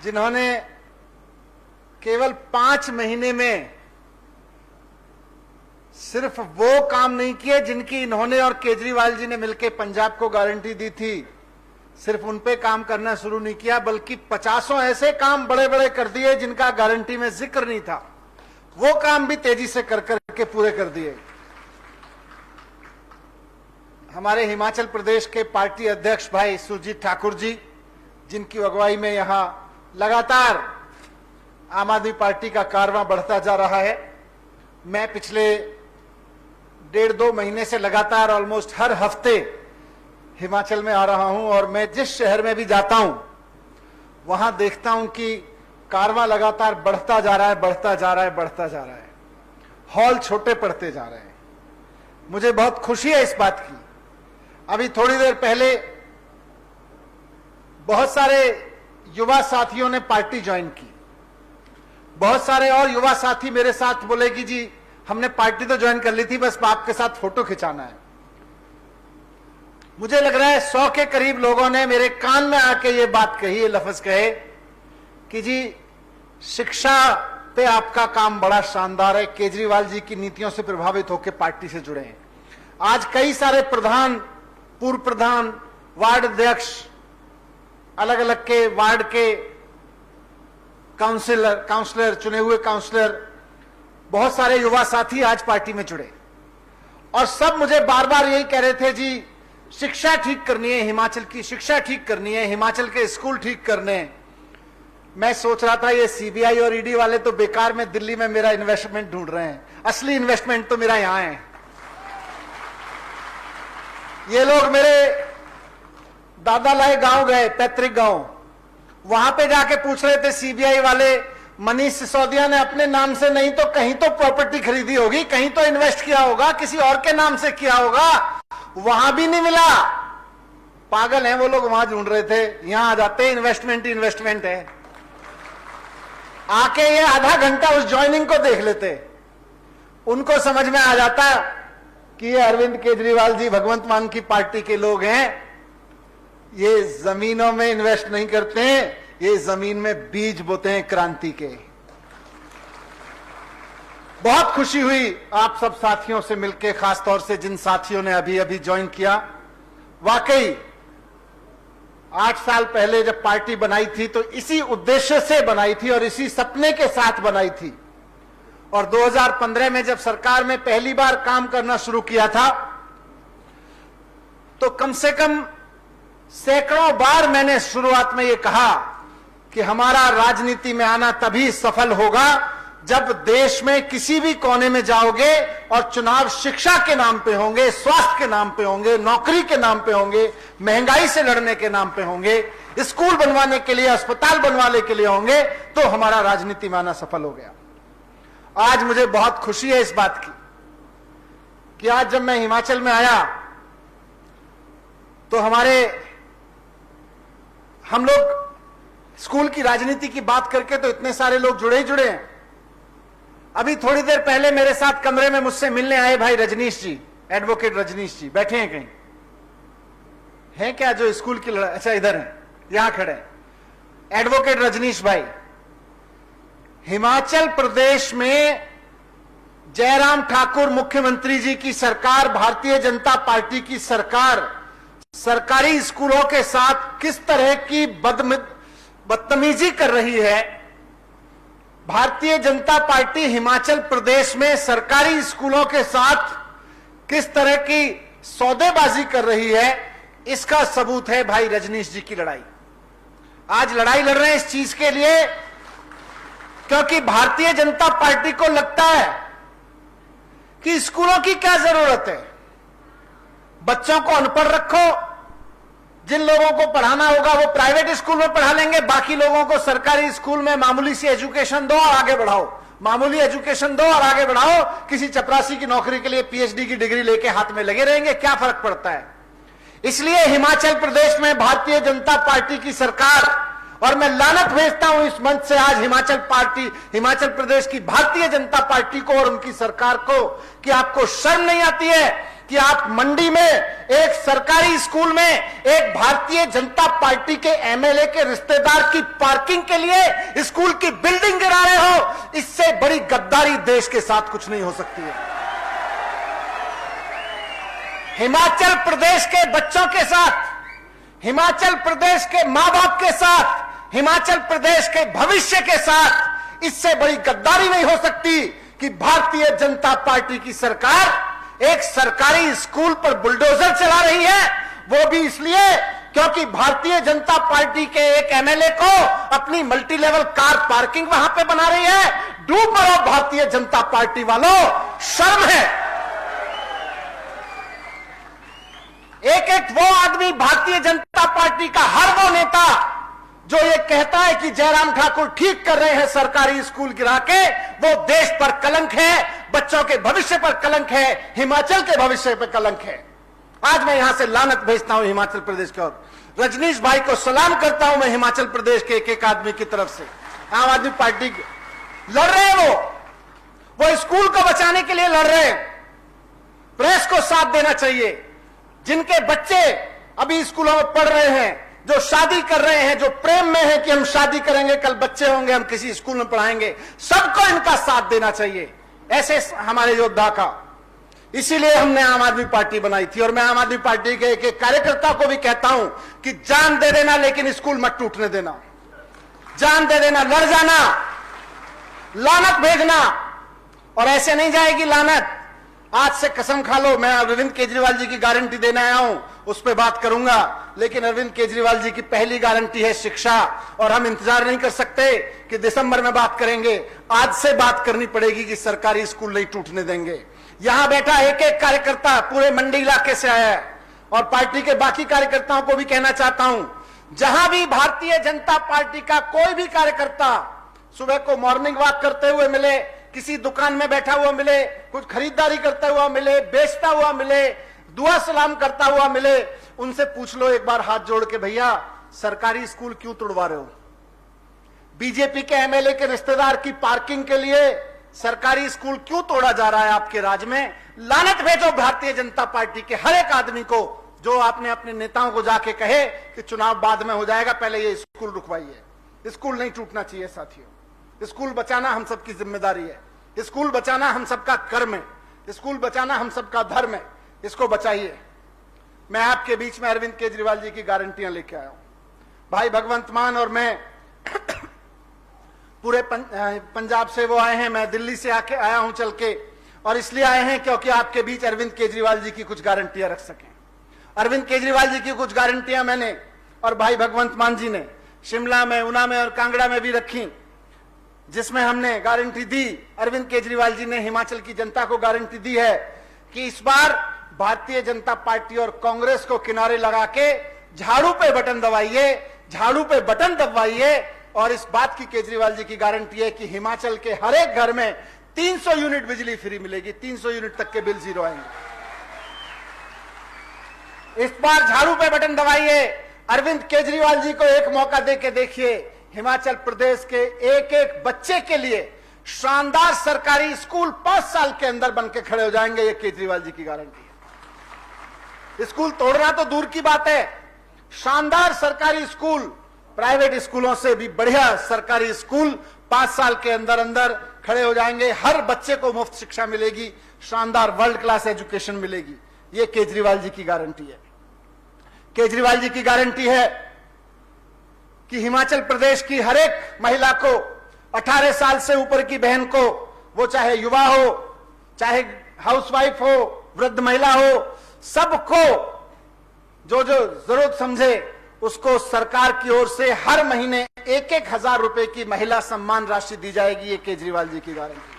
जिन्होंने केवल 5 महीने में सिर्फ वो काम नहीं किए जिनकी इन्होंने और केजरीवाल जी ने मिलकर पंजाब को गारंटी दी थी, सिर्फ उन पे काम करना शुरू नहीं किया, बल्कि 50 ऐसे काम बड़े बड़े कर दिए जिनका गारंटी में जिक्र नहीं था। वो काम भी तेजी से कर करके पूरे कर दिए। हमारे हिमाचल प्रदेश के पार्टी अध्यक्ष भाई सुरजीत ठाकुर जी, जिनकी अगुवाई में यहां लगातार आम आदमी पार्टी का कारवां बढ़ता जा रहा है। मैं पिछले 1.5-2 महीने से लगातार ऑलमोस्ट हर हफ्ते हिमाचल में आ रहा हूं और मैं जिस शहर में भी जाता हूं वहां देखता हूं कि कारवां लगातार बढ़ता जा रहा है, बढ़ता जा रहा है, बढ़ता जा रहा है। हॉल छोटे पड़ते जा रहे हैं। मुझे बहुत खुशी है इस बात की। अभी थोड़ी देर पहले बहुत सारे युवा साथियों ने पार्टी ज्वाइन की। बहुत सारे और युवा साथी मेरे साथ बोले कि जी हमने पार्टी तो ज्वाइन कर ली थी, बस आपके साथ फोटो खिंचाना है। मुझे लग रहा है 100 के करीब लोगों ने मेरे कान में आके ये बात कही, ये लफ्ज कहे कि जी शिक्षा पे आपका काम बड़ा शानदार है, केजरीवाल जी की नीतियों से प्रभावित होकर पार्टी से जुड़े हैं। आज कई सारे प्रधान, पूर्व प्रधान, वार्ड अध्यक्ष, अलग अलग के वार्ड के काउंसलर, चुने हुए काउंसलर, बहुत सारे युवा साथी आज पार्टी में जुड़े और सब मुझे बार बार यही कह रहे थे, जी शिक्षा ठीक करनी है, हिमाचल की शिक्षा ठीक करनी है, हिमाचल के स्कूल ठीक करने हैं। मैं सोच रहा था ये सीबीआई और ईडी वाले तो बेकार में दिल्ली में मेरा इन्वेस्टमेंट ढूंढ रहे हैं, असली इन्वेस्टमेंट तो मेरा यहां है। ये लोग मेरे दादा लाए गांव गए, पैतृक गांव, वहां पे जाके पूछ रहे थे सीबीआई वाले, मनीष सिसोदिया ने अपने नाम से नहीं तो कहीं तो प्रॉपर्टी खरीदी होगी, कहीं तो इन्वेस्ट किया होगा, किसी और के नाम से किया होगा, वहां भी नहीं मिला। पागल हैं वो लोग, वहां ढूंढ रहे थे, यहां आ जाते इन्वेस्टमेंट ही इन्वेस्टमेंट है। आके ये आधा घंटा उस ज्वाइनिंग को देख लेते, उनको समझ में आ जाता कि ये अरविंद केजरीवाल जी भगवंत मान की पार्टी के लोग हैं। ये जमीनों में इन्वेस्ट नहीं करते हैं, ये जमीन में बीज बोते हैं क्रांति के। बहुत खुशी हुई आप सब साथियों से मिलकर, खासतौर से जिन साथियों ने अभी अभी ज्वाइन किया। वाकई 8 साल पहले जब पार्टी बनाई थी तो इसी उद्देश्य से बनाई थी और इसी सपने के साथ बनाई थी। और 2015 में जब सरकार में पहली बार काम करना शुरू किया था तो कम से कम सैकड़ों बार मैंने शुरुआत में यह कहा कि हमारा राजनीति में आना तभी सफल होगा जब देश में किसी भी कोने में जाओगे और चुनाव शिक्षा के नाम पे होंगे, स्वास्थ्य के नाम पे होंगे, नौकरी के नाम पे होंगे, महंगाई से लड़ने के नाम पे होंगे, स्कूल बनवाने के लिए, अस्पताल बनवाने के लिए होंगे, तो हमारा राजनीति में आना सफल हो गया। आज मुझे बहुत खुशी है इस बात की कि आज जब मैं हिमाचल में आया तो हम लोग स्कूल की राजनीति की बात करके तो इतने सारे लोग जुड़े ही जुड़े हैं। अभी थोड़ी देर पहले मेरे साथ कमरे में मुझसे मिलने आए भाई रजनीश जी, एडवोकेट रजनीश जी, बैठे हैं कहीं हैं क्या जो स्कूल की लड़ाई, अच्छा इधर हैं, यहां खड़े हैं एडवोकेट रजनीश भाई। हिमाचल प्रदेश में जयराम ठाकुर मुख्यमंत्री जी की सरकार, भारतीय जनता पार्टी की सरकार सरकारी स्कूलों के साथ किस तरह की बदतमीजी कर रही है। भारतीय जनता पार्टी हिमाचल प्रदेश में सरकारी स्कूलों के साथ किस तरह की सौदेबाजी कर रही है, इसका सबूत है भाई रजनीश जी की लड़ाई। आज लड़ाई लड़ रहे हैं इस चीज के लिए क्योंकि भारतीय जनता पार्टी को लगता है कि स्कूलों की क्या जरूरत है। बच्चों को अनपढ़ रखो, जिन लोगों को पढ़ाना होगा वो प्राइवेट स्कूल में पढ़ा लेंगे, बाकी लोगों को सरकारी स्कूल में मामूली सी एजुकेशन दो और आगे बढ़ाओ, मामूली एजुकेशन दो और आगे बढ़ाओ। किसी चपरासी की नौकरी के लिए पीएचडी की डिग्री लेके हाथ में लगे रहेंगे, क्या फर्क पड़ता है। इसलिए हिमाचल प्रदेश में भारतीय जनता पार्टी की सरकार, और मैं लानत भेजता हूं इस मंच से आज हिमाचल प्रदेश की भारतीय जनता पार्टी को और उनकी सरकार को, कि आपको शर्म नहीं आती है कि आप मंडी में एक सरकारी स्कूल में एक भारतीय जनता पार्टी के एमएलए के रिश्तेदार की पार्किंग के लिए स्कूल की बिल्डिंग गिरा रहे हो। इससे बड़ी गद्दारी देश के साथ कुछ नहीं हो सकती है। हिमाचल प्रदेश के बच्चों के साथ, हिमाचल प्रदेश के मां बाप के साथ, हिमाचल प्रदेश के भविष्य के साथ इससे बड़ी गद्दारी नहीं हो सकती कि भारतीय जनता पार्टी की सरकार एक सरकारी स्कूल पर बुलडोजर चला रही है, वो भी इसलिए क्योंकि भारतीय जनता पार्टी के एक एमएलए को अपनी मल्टी लेवल कार पार्किंग वहां पे बना रही है। डूब मरो भारतीय जनता पार्टी वालों, शर्म है। एक वो आदमी भारतीय जनता पार्टी का, हर वो नेता जो ये कहता है कि जयराम ठाकुर ठीक कर रहे हैं सरकारी स्कूल गिरा के, वो देश पर कलंक है, बच्चों के भविष्य पर कलंक है, हिमाचल के भविष्य पर कलंक है। आज मैं यहां से लानत भेजता हूं हिमाचल प्रदेश की ओर। रजनीश भाई को सलाम करता हूं मैं हिमाचल प्रदेश के एक एक आदमी की तरफ से। आम आदमी पार्टी लड़ रहे हैं, वो स्कूल को बचाने के लिए लड़ रहे हैं। प्रेस को साथ देना चाहिए। जिनके बच्चे अभी स्कूलों में पढ़ रहे हैं, जो शादी कर रहे हैं, जो प्रेम में है कि हम शादी करेंगे, कल बच्चे होंगे, हम किसी स्कूल में पढ़ाएंगे, सबको इनका साथ देना चाहिए, ऐसे हमारे योद्धा का। इसीलिए हमने आम आदमी पार्टी बनाई थी। और मैं आम आदमी पार्टी के एक एक कार्यकर्ता को भी कहता हूं कि जान दे देना, लेकिन स्कूल मत टूटने देना। जान दे देना, लड़ जाना, लानत भेजना, और ऐसे नहीं जाएगी लानत। आज से कसम खा लो, मैं अरविंद केजरीवाल जी की गारंटी देने आया हूं, उस पर बात करूंगा, लेकिन अरविंद केजरीवाल जी की पहली गारंटी है शिक्षा। और हम इंतजार नहीं कर सकते कि दिसंबर में बात करेंगे, आज से बात करनी पड़ेगी कि सरकारी स्कूल नहीं टूटने देंगे। यहां बैठा एक एक कार्यकर्ता पूरे मंडी इलाके से आया है, और पार्टी के बाकी कार्यकर्ताओं को भी कहना चाहता हूं, जहां भी भारतीय जनता पार्टी का कोई भी कार्यकर्ता सुबह को मॉर्निंग वॉक करते हुए मिले, किसी दुकान में बैठा हुआ मिले, कुछ खरीदारी करता हुआ मिले, बेचता हुआ मिले, दुआ सलाम करता हुआ मिले, उनसे पूछ लो एक बार हाथ जोड़ के, भैया सरकारी स्कूल क्यों तोड़वा रहे हो? बीजेपी के एमएलए के रिश्तेदार की पार्किंग के लिए सरकारी स्कूल क्यों तोड़ा जा रहा है आपके राज्य में? लानत भेजो भारतीय जनता पार्टी के हर एक आदमी को जो आपने अपने नेताओं को जाके कहे कि चुनाव बाद में हो जाएगा, पहले ये स्कूल रुकवाइए। स्कूल नहीं टूटना चाहिए साथियों। स्कूल बचाना हम सबकी जिम्मेदारी है, स्कूल बचाना हम सबका कर्म है, स्कूल बचाना हम सबका धर्म है। इसको बचाइए। मैं आपके बीच में अरविंद केजरीवाल जी की गारंटियां लेके आया हूं। भाई भगवंत मान और मैं पूरे पंजाब से वो आए हैं, मैं दिल्ली से आके आया हूं चल के, और इसलिए आए हैं क्योंकि आपके बीच अरविंद केजरीवाल जी की कुछ गारंटियां रख सकें। अरविंद केजरीवाल जी की कुछ गारंटियां मैंने और भाई भगवंत मान जी ने शिमला में, ऊना में और कांगड़ा में भी रखी, जिसमें हमने गारंटी दी, अरविंद केजरीवाल जी ने हिमाचल की जनता को गारंटी दी है कि इस बार भारतीय जनता पार्टी और कांग्रेस को किनारे लगा के झाड़ू पे बटन दबाइए, झाड़ू पे बटन दबाइए। और इस बात की केजरीवाल जी की गारंटी है कि हिमाचल के हर एक घर में 300 यूनिट बिजली फ्री मिलेगी, 300 यूनिट तक के बिल जीरो आएंगे। इस बार झाड़ू पे बटन दबाइए। अरविंद केजरीवाल जी को एक मौका देके देखिए, हिमाचल प्रदेश के एक एक बच्चे के लिए शानदार सरकारी स्कूल 5 साल के अंदर बनके खड़े हो जाएंगे। ये केजरीवाल जी की गारंटी है। स्कूल तोड़ना तो दूर की बात है, शानदार सरकारी स्कूल, प्राइवेट स्कूलों से भी बढ़िया सरकारी स्कूल 5 साल के अंदर अंदर खड़े हो जाएंगे। हर बच्चे को मुफ्त शिक्षा मिलेगी, शानदार वर्ल्ड क्लास एजुकेशन मिलेगी। ये केजरीवाल जी की गारंटी है। केजरीवाल जी की गारंटी है कि हिमाचल प्रदेश की हर एक महिला को, 18 साल से ऊपर की बहन को, वो चाहे युवा हो, चाहे हाउसवाइफ हो, वृद्ध महिला हो, सबको जो जो जरूरत समझे उसको सरकार की ओर से हर महीने 1,000 रुपए की महिला सम्मान राशि दी जाएगी। ये केजरीवाल जी की गारंटी है।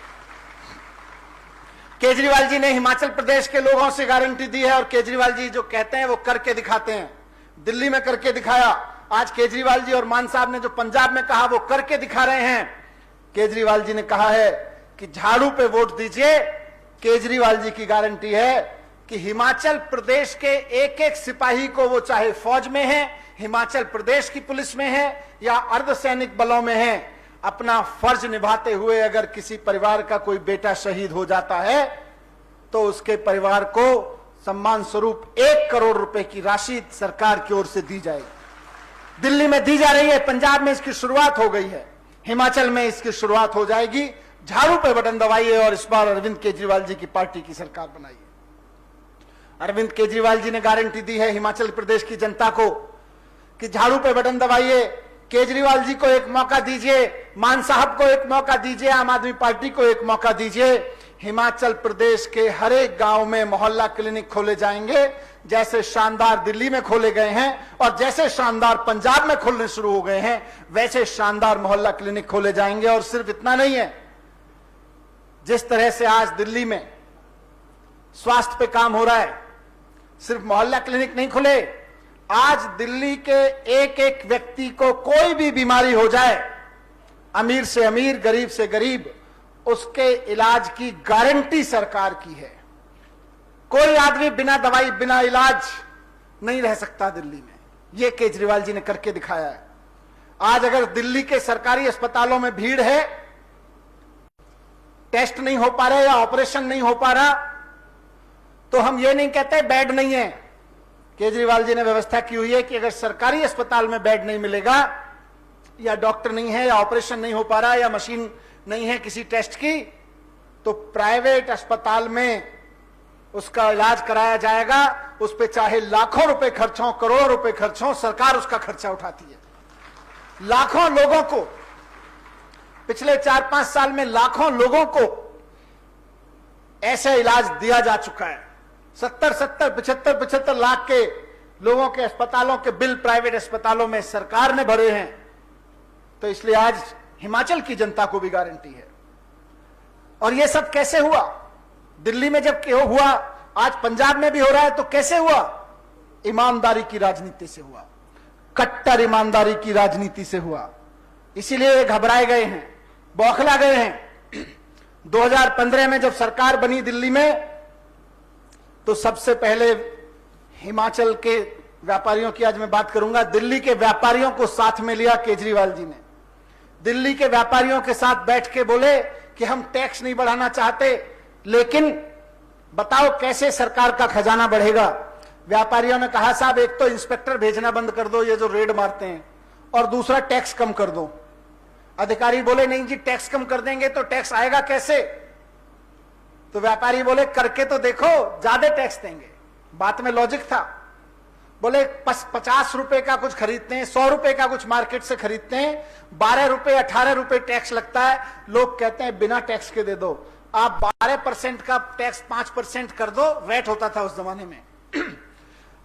केजरीवाल जी ने हिमाचल प्रदेश के लोगों से गारंटी दी है और केजरीवाल जी जो कहते हैं वो करके दिखाते हैं। दिल्ली में करके दिखाया, आज केजरीवाल जी और मान साहब ने जो पंजाब में कहा वो करके दिखा रहे हैं। केजरीवाल जी ने कहा है कि झाड़ू पे वोट दीजिए। केजरीवाल जी की गारंटी है कि हिमाचल प्रदेश के एक एक सिपाही को, वो चाहे फौज में है, हिमाचल प्रदेश की पुलिस में है या अर्धसैनिक बलों में है, अपना फर्ज निभाते हुए अगर किसी परिवार का कोई बेटा शहीद हो जाता है तो उसके परिवार को सम्मान स्वरूप 1 करोड़ रुपए की राशि सरकार की ओर से दी जाएगी। दिल्ली में दी जा रही है, पंजाब में इसकी शुरुआत हो गई है, हिमाचल में इसकी शुरुआत हो जाएगी। झाड़ू पे बटन दबाइए और इस बार अरविंद केजरीवाल जी की पार्टी की सरकार बनाइए। अरविंद केजरीवाल जी ने गारंटी दी है हिमाचल प्रदेश की जनता को कि झाड़ू पे बटन दबाइए, केजरीवाल जी को एक मौका दीजिए, मान साहब को एक मौका दीजिए, आम आदमी पार्टी को एक मौका दीजिए। हिमाचल प्रदेश के हर एक गांव में मोहल्ला क्लिनिक खोले जाएंगे, जैसे शानदार दिल्ली में खोले गए हैं और जैसे शानदार पंजाब में खोलने शुरू हो गए हैं, वैसे शानदार मोहल्ला क्लिनिक खोले जाएंगे। और सिर्फ इतना नहीं है, जिस तरह से आज दिल्ली में स्वास्थ्य पे काम हो रहा है, सिर्फ मोहल्ला क्लिनिक नहीं खुले, आज दिल्ली के एक एक व्यक्ति को कोई भी बीमारी हो जाए, अमीर से अमीर, गरीब से गरीब, उसके इलाज की गारंटी सरकार की है। कोई आदमी बिना दवाई बिना इलाज नहीं रह सकता दिल्ली में। यह केजरीवाल जी ने करके दिखाया है। आज अगर दिल्ली के सरकारी अस्पतालों में भीड़ है, टेस्ट नहीं हो पा रहा या ऑपरेशन नहीं हो पा रहा, तो हम ये नहीं कहते बेड नहीं है। केजरीवाल जी ने व्यवस्था की हुई है कि अगर सरकारी अस्पताल में बेड नहीं मिलेगा या डॉक्टर नहीं है या ऑपरेशन नहीं हो पा रहा या मशीन नहीं है किसी टेस्ट की, तो प्राइवेट अस्पताल में उसका इलाज कराया जाएगा। उस पे चाहे लाखों रुपए खर्च हो, करोड़ों रुपए खर्च हो, सरकार उसका खर्चा उठाती है। लाखों लोगों को, पिछले 4-5 साल में लाखों लोगों को ऐसा इलाज दिया जा चुका है। 75 लाख के लोगों के अस्पतालों के बिल प्राइवेट अस्पतालों में सरकार ने भरे हैं। तो इसलिए आज हिमाचल की जनता को भी गारंटी है। और यह सब कैसे हुआ? दिल्ली में जब हुआ, आज पंजाब में भी हो रहा है, तो कैसे हुआ? ईमानदारी की राजनीति से हुआ, कट्टर ईमानदारी की राजनीति से हुआ। इसीलिए घबराए गए हैं, बौखला गए हैं। 2015 में जब सरकार बनी दिल्ली में, तो सबसे पहले हिमाचल के व्यापारियों की आज मैं बात करूंगा, दिल्ली के व्यापारियों को साथ में लिया केजरीवाल जी ने। दिल्ली के व्यापारियों के साथ बैठ के बोले कि हम टैक्स नहीं बढ़ाना चाहते, लेकिन बताओ कैसे सरकार का खजाना बढ़ेगा। व्यापारियों ने कहा साहब, एक तो इंस्पेक्टर भेजना बंद कर दो, ये जो रेड मारते हैं, और दूसरा टैक्स कम कर दो। अधिकारी बोले नहीं जी, टैक्स कम कर देंगे तो टैक्स आएगा कैसे? तो व्यापारी बोले करके तो देखो, ज्यादा टैक्स देंगे। बात में लॉजिक था। बोले 50 रुपए का कुछ खरीदते हैं, 100 रुपए का कुछ मार्केट से खरीदते हैं, 12 रुपए 18 रुपए टैक्स लगता है। लोग कहते हैं बिना टैक्स के दे दो। आप 12% का टैक्स 5% कर दो, वैट होता था उस जमाने में।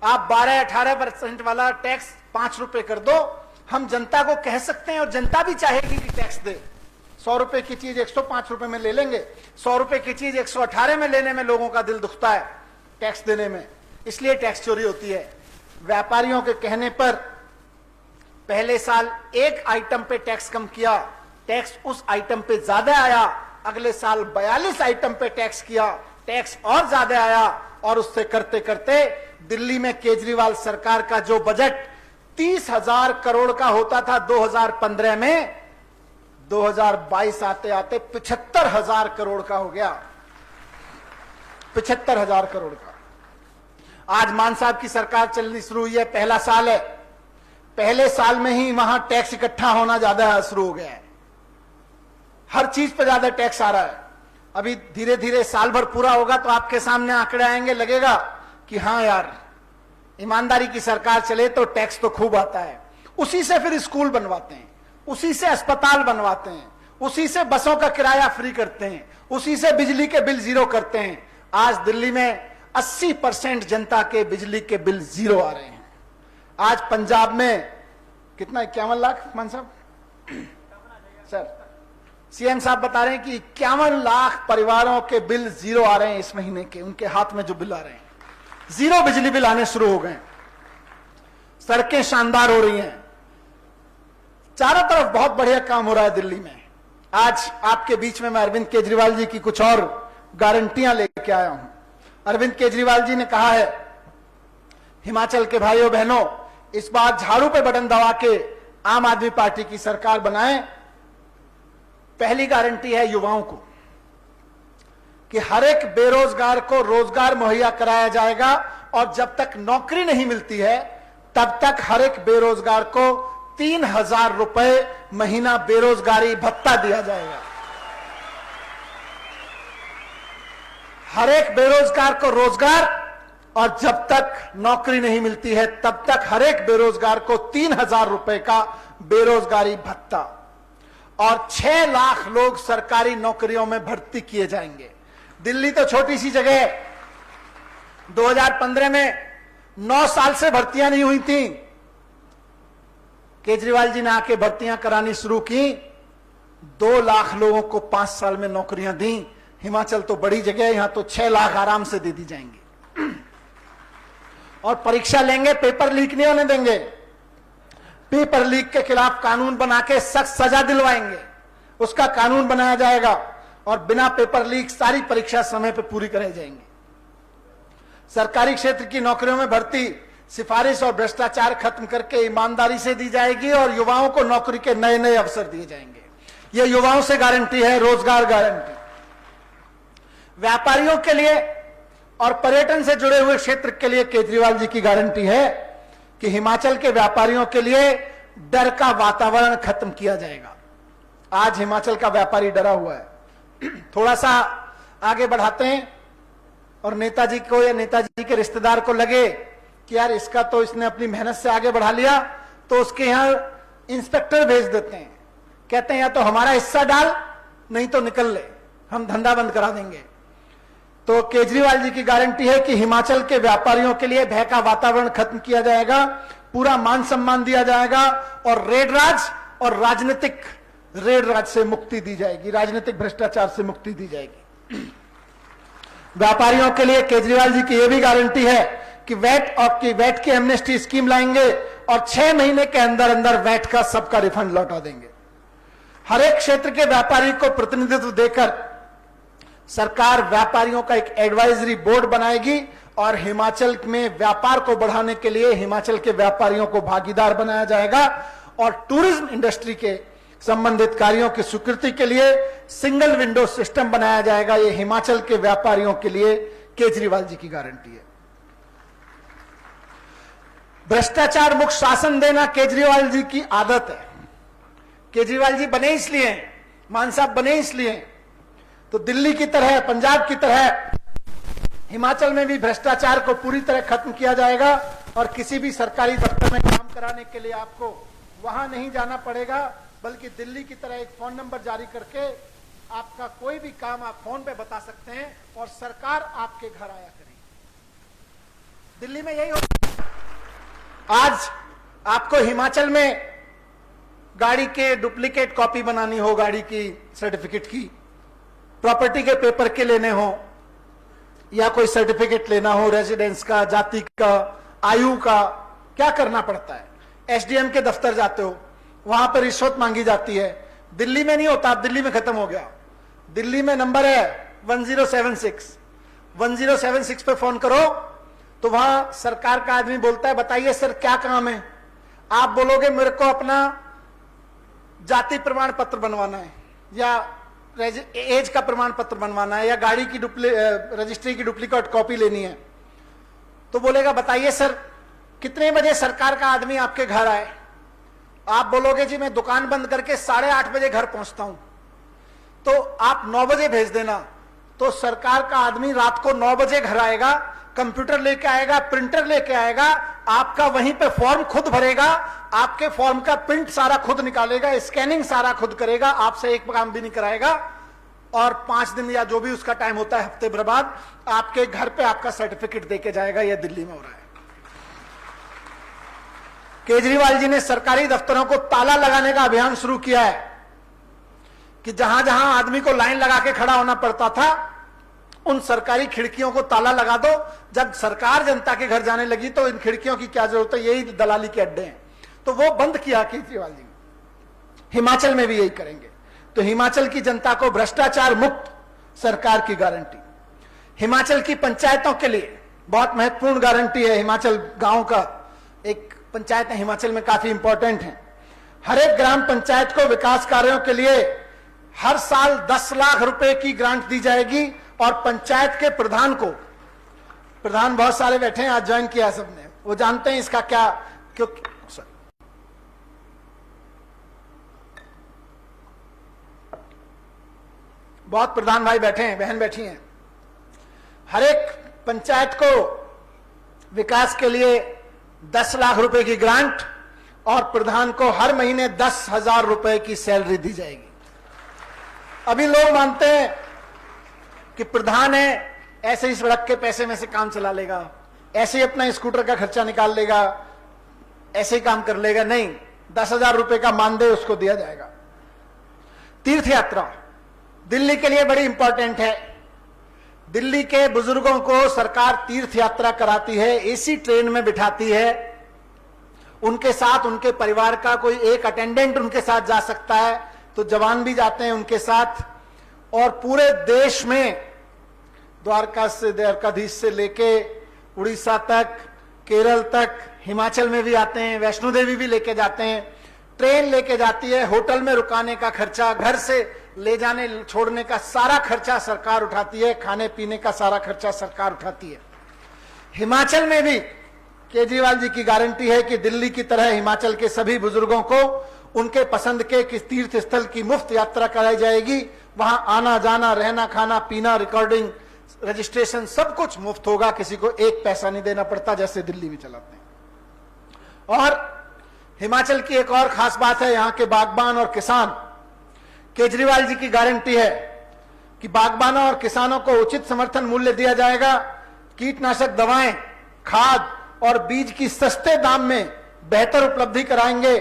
आप 12-18% वाला टैक्स 5 रुपए कर दो। हम जनता को कह सकते हैं और जनता भी चाहेगी कि टैक्स दे। 100 रुपए की चीज 105 रुपए में ले लेंगे, 100 रुपए की चीज 118 में लेने में लोगों का दिल दुखता है टैक्स देने में, इसलिए टैक्स चोरी होती है। व्यापारियों के कहने पर पहले साल एक आइटम पे टैक्स कम किया, टैक्स उस आइटम पे ज्यादा आया। अगले साल 42 आइटम पे टैक्स किया, टैक्स और ज्यादा आया। और उससे करते करते दिल्ली में केजरीवाल सरकार का जो बजट 30,000 करोड़ का होता था 2015 में, 2022 आते आते 75,000 करोड़ का हो गया। 75,000 करोड़ का। आज मान साहब की सरकार चलनी शुरू हुई है, पहला साल है। पहले साल में ही वहां टैक्स इकट्ठा होना ज्यादा शुरू हो गया है। हर चीज पर ज्यादा टैक्स आ रहा है। अभी धीरे धीरे साल भर पूरा होगा तो आपके सामने आंकड़े आएंगे, लगेगा कि हाँ यार, ईमानदारी की सरकार चले तो टैक्स तो खूब आता है। उसी से फिर स्कूल बनवाते हैं, उसी से अस्पताल बनवाते हैं, उसी से बसों का किराया फ्री करते हैं, उसी से बिजली के बिल जीरो करते हैं। आज दिल्ली में 80% जनता के बिजली के बिल जीरो आ रहे हैं। आज पंजाब में कितना 51 लाख मान साहब सर सीएम साहब बता रहे हैं कि 51 लाख परिवारों के बिल जीरो आ रहे हैं इस महीने के, उनके हाथ में जो बिल आ रहे हैं जीरो बिजली बिल आने शुरू हो गए। सड़कें शानदार हो रही हैं, चारों तरफ बहुत बढ़िया काम हो रहा है दिल्ली में। आज आपके बीच में मैं अरविंद केजरीवाल जी की कुछ और गारंटियां लेके आया हूं। अरविंद केजरीवाल जी ने कहा है, हिमाचल के भाइयों बहनों, इस बार झाड़ू पे बटन दबा के आम आदमी पार्टी की सरकार बनाएं। पहली गारंटी है युवाओं को कि हर एक बेरोजगार को रोजगार मुहैया कराया जाएगा और जब तक नौकरी नहीं मिलती है तब तक हर एक बेरोजगार को 3,000 रुपए महीना बेरोजगारी भत्ता दिया जाएगा। हर एक बेरोजगार को रोजगार और जब तक नौकरी नहीं मिलती है तब तक हर एक बेरोजगार को 3,000 रुपए का बेरोजगारी भत्ता और 6 लाख लोग सरकारी नौकरियों में भर्ती किए जाएंगे। दिल्ली तो छोटी सी जगह है, 2015 में 9 साल से भर्तियां नहीं हुई थी। केजरीवाल जी ने आके भर्तियां करानी शुरू की, 2 लाख लोगों को 5 साल में नौकरियां दी। हिमाचल तो बड़ी जगह है, यहां तो 6 लाख आराम से दे दी जाएंगी। और परीक्षा लेंगे, पेपर लीक नहीं होने देंगे। पेपर लीक के खिलाफ कानून बना के सख्त सजा दिलवाएंगे, उसका कानून बनाया जाएगा और बिना पेपर लीक सारी परीक्षा समय पर पूरी कराई जाएंगी। सरकारी क्षेत्र की नौकरियों में भर्ती सिफारिश और भ्रष्टाचार खत्म करके ईमानदारी से दी जाएगी और युवाओं को नौकरी के नए नए अवसर दिए जाएंगे। यह युवाओं से गारंटी है, रोजगार गारंटी। व्यापारियों के लिए और पर्यटन से जुड़े हुए क्षेत्र के लिए केजरीवाल जी की गारंटी है कि हिमाचल के व्यापारियों के लिए डर का वातावरण खत्म किया जाएगा। आज हिमाचल का व्यापारी डरा हुआ है। थोड़ा सा आगे बढ़ाते हैं और नेताजी को या नेताजी के रिश्तेदार को लगे कि यार इसका तो इसने अपनी मेहनत से आगे बढ़ा लिया, तो उसके यहां इंस्पेक्टर भेज देते हैं। कहते हैं या तो हमारा हिस्सा डाल, नहीं तो निकल ले, हम धंधा बंद करा देंगे। तो केजरीवाल जी की गारंटी है कि हिमाचल के व्यापारियों के लिए भय का वातावरण खत्म किया जाएगा, पूरा मान सम्मान दिया जाएगा और रेड राज और राजनीतिक रेड राज से मुक्ति दी जाएगी, राजनीतिक भ्रष्टाचार से मुक्ति दी जाएगी। व्यापारियों के लिए केजरीवाल जी की यह भी गारंटी है कि वैट की एमनेस्टी स्कीम लाएंगे और 6 महीने के अंदर अंदर वैट का सबका रिफंड लौटा देंगे। हर एक क्षेत्र के व्यापारी को प्रतिनिधित्व देकर सरकार व्यापारियों का एक एडवाइजरी बोर्ड बनाएगी और हिमाचल में व्यापार को बढ़ाने के लिए हिमाचल के व्यापारियों को भागीदार बनाया जाएगा और टूरिज्म इंडस्ट्री के संबंधित कार्यों की स्वीकृति के लिए सिंगल विंडो सिस्टम बनाया जाएगा। यह हिमाचल के व्यापारियों के लिए केजरीवाल जी की गारंटी है। भ्रष्टाचार मुक्त शासन देना केजरीवाल जी की आदत है। केजरीवाल जी बने इसलिए, मान साहब बने इसलिए, तो दिल्ली की तरह, पंजाब की तरह हिमाचल में भी भ्रष्टाचार को पूरी तरह खत्म किया जाएगा और किसी भी सरकारी दफ्तर में काम कराने के लिए आपको वहां नहीं जाना पड़ेगा, बल्कि दिल्ली की तरह एक फोन नंबर जारी करके आपका कोई भी काम आप फोन पे बता सकते हैं और सरकार आपके घर आया करेगी। दिल्ली में यही होता। आज आपको हिमाचल में गाड़ी के डुप्लीकेट कॉपी बनानी हो, गाड़ी की सर्टिफिकेट की, प्रॉपर्टी के पेपर के लेने हो या कोई सर्टिफिकेट लेना हो रेजिडेंस का, जाति का, आयु का, क्या करना पड़ता है? एसडीएम के दफ्तर जाते हो, वहां पर रिश्वत मांगी जाती है। दिल्ली में नहीं होता, दिल्ली में खत्म हो गया। दिल्ली में नंबर है 1076, 1076 पे फोन करो तो वहां सरकार का आदमी बोलता है बताइए सर क्या काम है। आप बोलोगे मेरे को अपना जाति प्रमाण पत्र बनवाना है या एज का प्रमाण पत्र बनवाना है या गाड़ी की रजिस्ट्री की डुप्लीकेट कॉपी लेनी है, तो बोलेगा बताइए सर कितने बजे सरकार का आदमी आपके घर आए। आप बोलोगे जी मैं दुकान बंद करके 8:30 बजे घर पहुंचता हूं, तो आप 9 बजे भेज देना। तो सरकार का आदमी रात को 9 बजे घर आएगा, कंप्यूटर लेके आएगा, प्रिंटर लेके आएगा, आपका वहीं पे फॉर्म खुद भरेगा, आपके फॉर्म का प्रिंट सारा खुद निकालेगा, स्कैनिंग सारा खुद करेगा, आपसे एक काम भी नहीं कराएगा और 5 दिन या जो भी उसका टाइम होता है हफ्ते भर बाद आपके घर पे आपका सर्टिफिकेट देके जाएगा। यह दिल्ली में हो रहा है। केजरीवाल जी ने सरकारी दफ्तरों को ताला लगाने का अभियान शुरू किया है कि जहां जहां आदमी को लाइन लगा के खड़ा होना पड़ता था, उन सरकारी खिड़कियों को ताला लगा दो। जब सरकार जनता के घर जाने लगी तो इन खिड़कियों की क्या जरूरत है, यही दलाली के अड्डे हैं। तो वो बंद किया केजरीवाल जी ने। हिमाचल में भी यही करेंगे। तो हिमाचल की जनता को भ्रष्टाचार मुक्त सरकार की गारंटी। हिमाचल की पंचायतों के लिए बहुत महत्वपूर्ण गारंटी है। हिमाचल गांव का एक पंचायतें हिमाचल में काफी इंपॉर्टेंट हैं। हर एक ग्राम पंचायत को विकास कार्यों के लिए हर साल 10 लाख रुपए की ग्रांट दी जाएगी और पंचायत के प्रधान को, प्रधान बहुत सारे बैठे हैं, आज ज्वाइन किया सबने, वो जानते हैं इसका क्या, क्यों बहुत प्रधान भाई बैठे हैं, बहन बैठी हैं। हर एक पंचायत को विकास के लिए 10 लाख रुपए की ग्रांट और प्रधान को हर महीने 10,000 रुपए की सैलरी दी जाएगी। अभी लोग मानते हैं कि प्रधान है, ऐसे ही सड़क के पैसे में से काम चला लेगा, ऐसे ही अपना स्कूटर का खर्चा निकाल लेगा, ऐसे ही काम कर लेगा। नहीं, 10,000 रुपए का मानदेय उसको दिया जाएगा। तीर्थ यात्रा दिल्ली के लिए बड़ी इंपॉर्टेंट है। दिल्ली के बुजुर्गों को सरकार तीर्थ यात्रा कराती है, एसी ट्रेन में बिठाती है, उनके साथ उनके परिवार का कोई एक अटेंडेंट उनके साथ जा सकता है, तो जवान भी जाते हैं उनके साथ। और पूरे देश में द्वारका से, द्वारकाधीश से लेके उड़ीसा तक, केरल तक, हिमाचल में भी आते हैं, वैष्णो देवी भी लेके जाते हैं। ट्रेन लेके जाती है, होटल में रुकाने का खर्चा, घर से ले जाने छोड़ने का सारा खर्चा सरकार उठाती है, खाने पीने का सारा खर्चा सरकार उठाती है। हिमाचल में भी केजरीवाल जी की गारंटी है कि दिल्ली की तरह हिमाचल के सभी बुजुर्गों को उनके पसंद के किस तीर्थ स्थल की मुफ्त यात्रा कराई जाएगी। वहां आना जाना, रहना, खाना पीना, रिकॉर्डिंग, रजिस्ट्रेशन सब कुछ मुफ्त होगा, किसी को एक पैसा नहीं देना पड़ता जैसे दिल्ली में चलाते हैं। और हिमाचल की एक और खास बात है, यहां के बागबान और किसान। केजरीवाल जी की गारंटी है कि बागबानों और किसानों को उचित समर्थन मूल्य दिया जाएगा, कीटनाशक दवाएं, खाद और बीज की सस्ते दाम में बेहतर उपलब्धि कराएंगे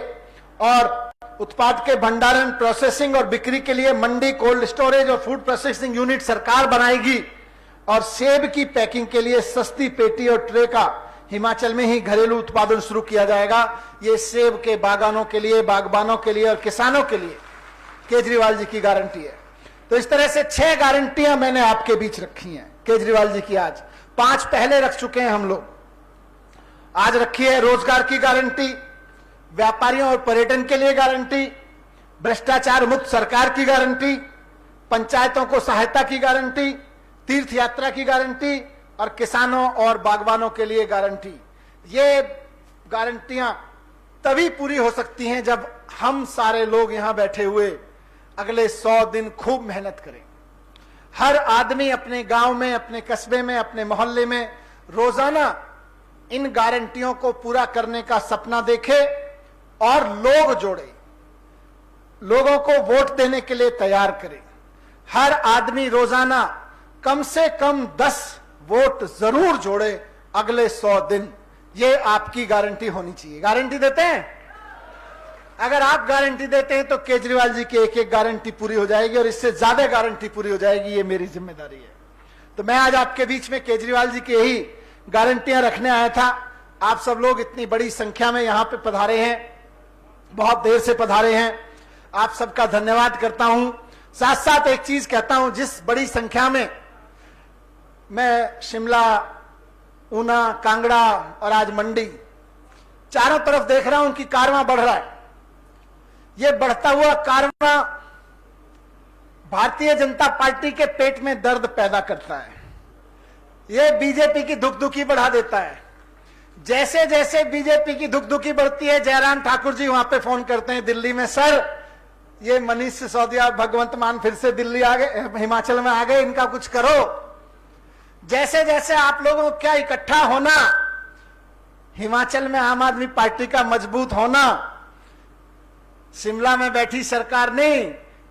और उत्पाद के भंडारण, प्रोसेसिंग और बिक्री के लिए मंडी, कोल्ड स्टोरेज और फूड प्रोसेसिंग यूनिट सरकार बनाएगी और सेब की पैकिंग के लिए सस्ती पेटी और ट्रे का हिमाचल में ही घरेलू उत्पादन शुरू किया जाएगा। ये सेब के बागानों के लिए, बागबानों के लिए और किसानों के लिए केजरीवाल जी की गारंटी है। तो इस तरह से 6 गारंटियां मैंने आपके बीच रखी हैं केजरीवाल जी की। आज 5 पहले रख चुके हैं हम लोग। आज रखी है रोजगार की गारंटी, व्यापारियों और पर्यटन के लिए गारंटी, भ्रष्टाचार मुक्त सरकार की गारंटी, पंचायतों को सहायता की गारंटी, तीर्थ यात्रा की गारंटी और किसानों और बागवानों के लिए गारंटी। ये गारंटियां तभी पूरी हो सकती हैं जब हम सारे लोग यहां बैठे हुए अगले 100 दिन खूब मेहनत करें। हर आदमी अपने गांव में, अपने कस्बे में, अपने मोहल्ले में रोजाना इन गारंटियों को पूरा करने का सपना देखे और लोग जोड़े, लोगों को वोट देने के लिए तैयार करे। हर आदमी रोजाना कम से कम 10 वोट जरूर जोड़े अगले 100 दिन। ये आपकी गारंटी होनी चाहिए। गारंटी देते हैं? अगर आप गारंटी देते हैं तो केजरीवाल जी की एक एक गारंटी पूरी हो जाएगी और इससे ज्यादा गारंटी पूरी हो जाएगी। ये मेरी जिम्मेदारी है। तो मैं आज आपके बीच में केजरीवाल जी की यही गारंटियां रखने आया था। आप सब लोग इतनी बड़ी संख्या में यहां पे पधारे हैं, बहुत देर से पधारे हैं, आप सबका धन्यवाद करता हूं। साथ साथ एक चीज कहता हूं, जिस बड़ी संख्या में मैं शिमला, ऊना, कांगड़ा और आज मंडी चारों तरफ देख रहा हूं कि कारवां बढ़ रहा है। यह बढ़ता हुआ कारवां भारतीय जनता पार्टी के पेट में दर्द पैदा करता है। यह बीजेपी की दुखदुखी बढ़ा देता है। जैसे जैसे बीजेपी की दुखदुखी बढ़ती है, जयराम ठाकुर जी वहां पे फोन करते हैं दिल्ली में, सर ये मनीष सिसोदिया, भगवंत मान फिर से दिल्ली आ गए, हिमाचल में आ गए, इनका कुछ करो। जैसे जैसे आप लोगों को क्या इकट्ठा होना, हिमाचल में आम आदमी पार्टी का मजबूत होना, शिमला में बैठी सरकार नहीं,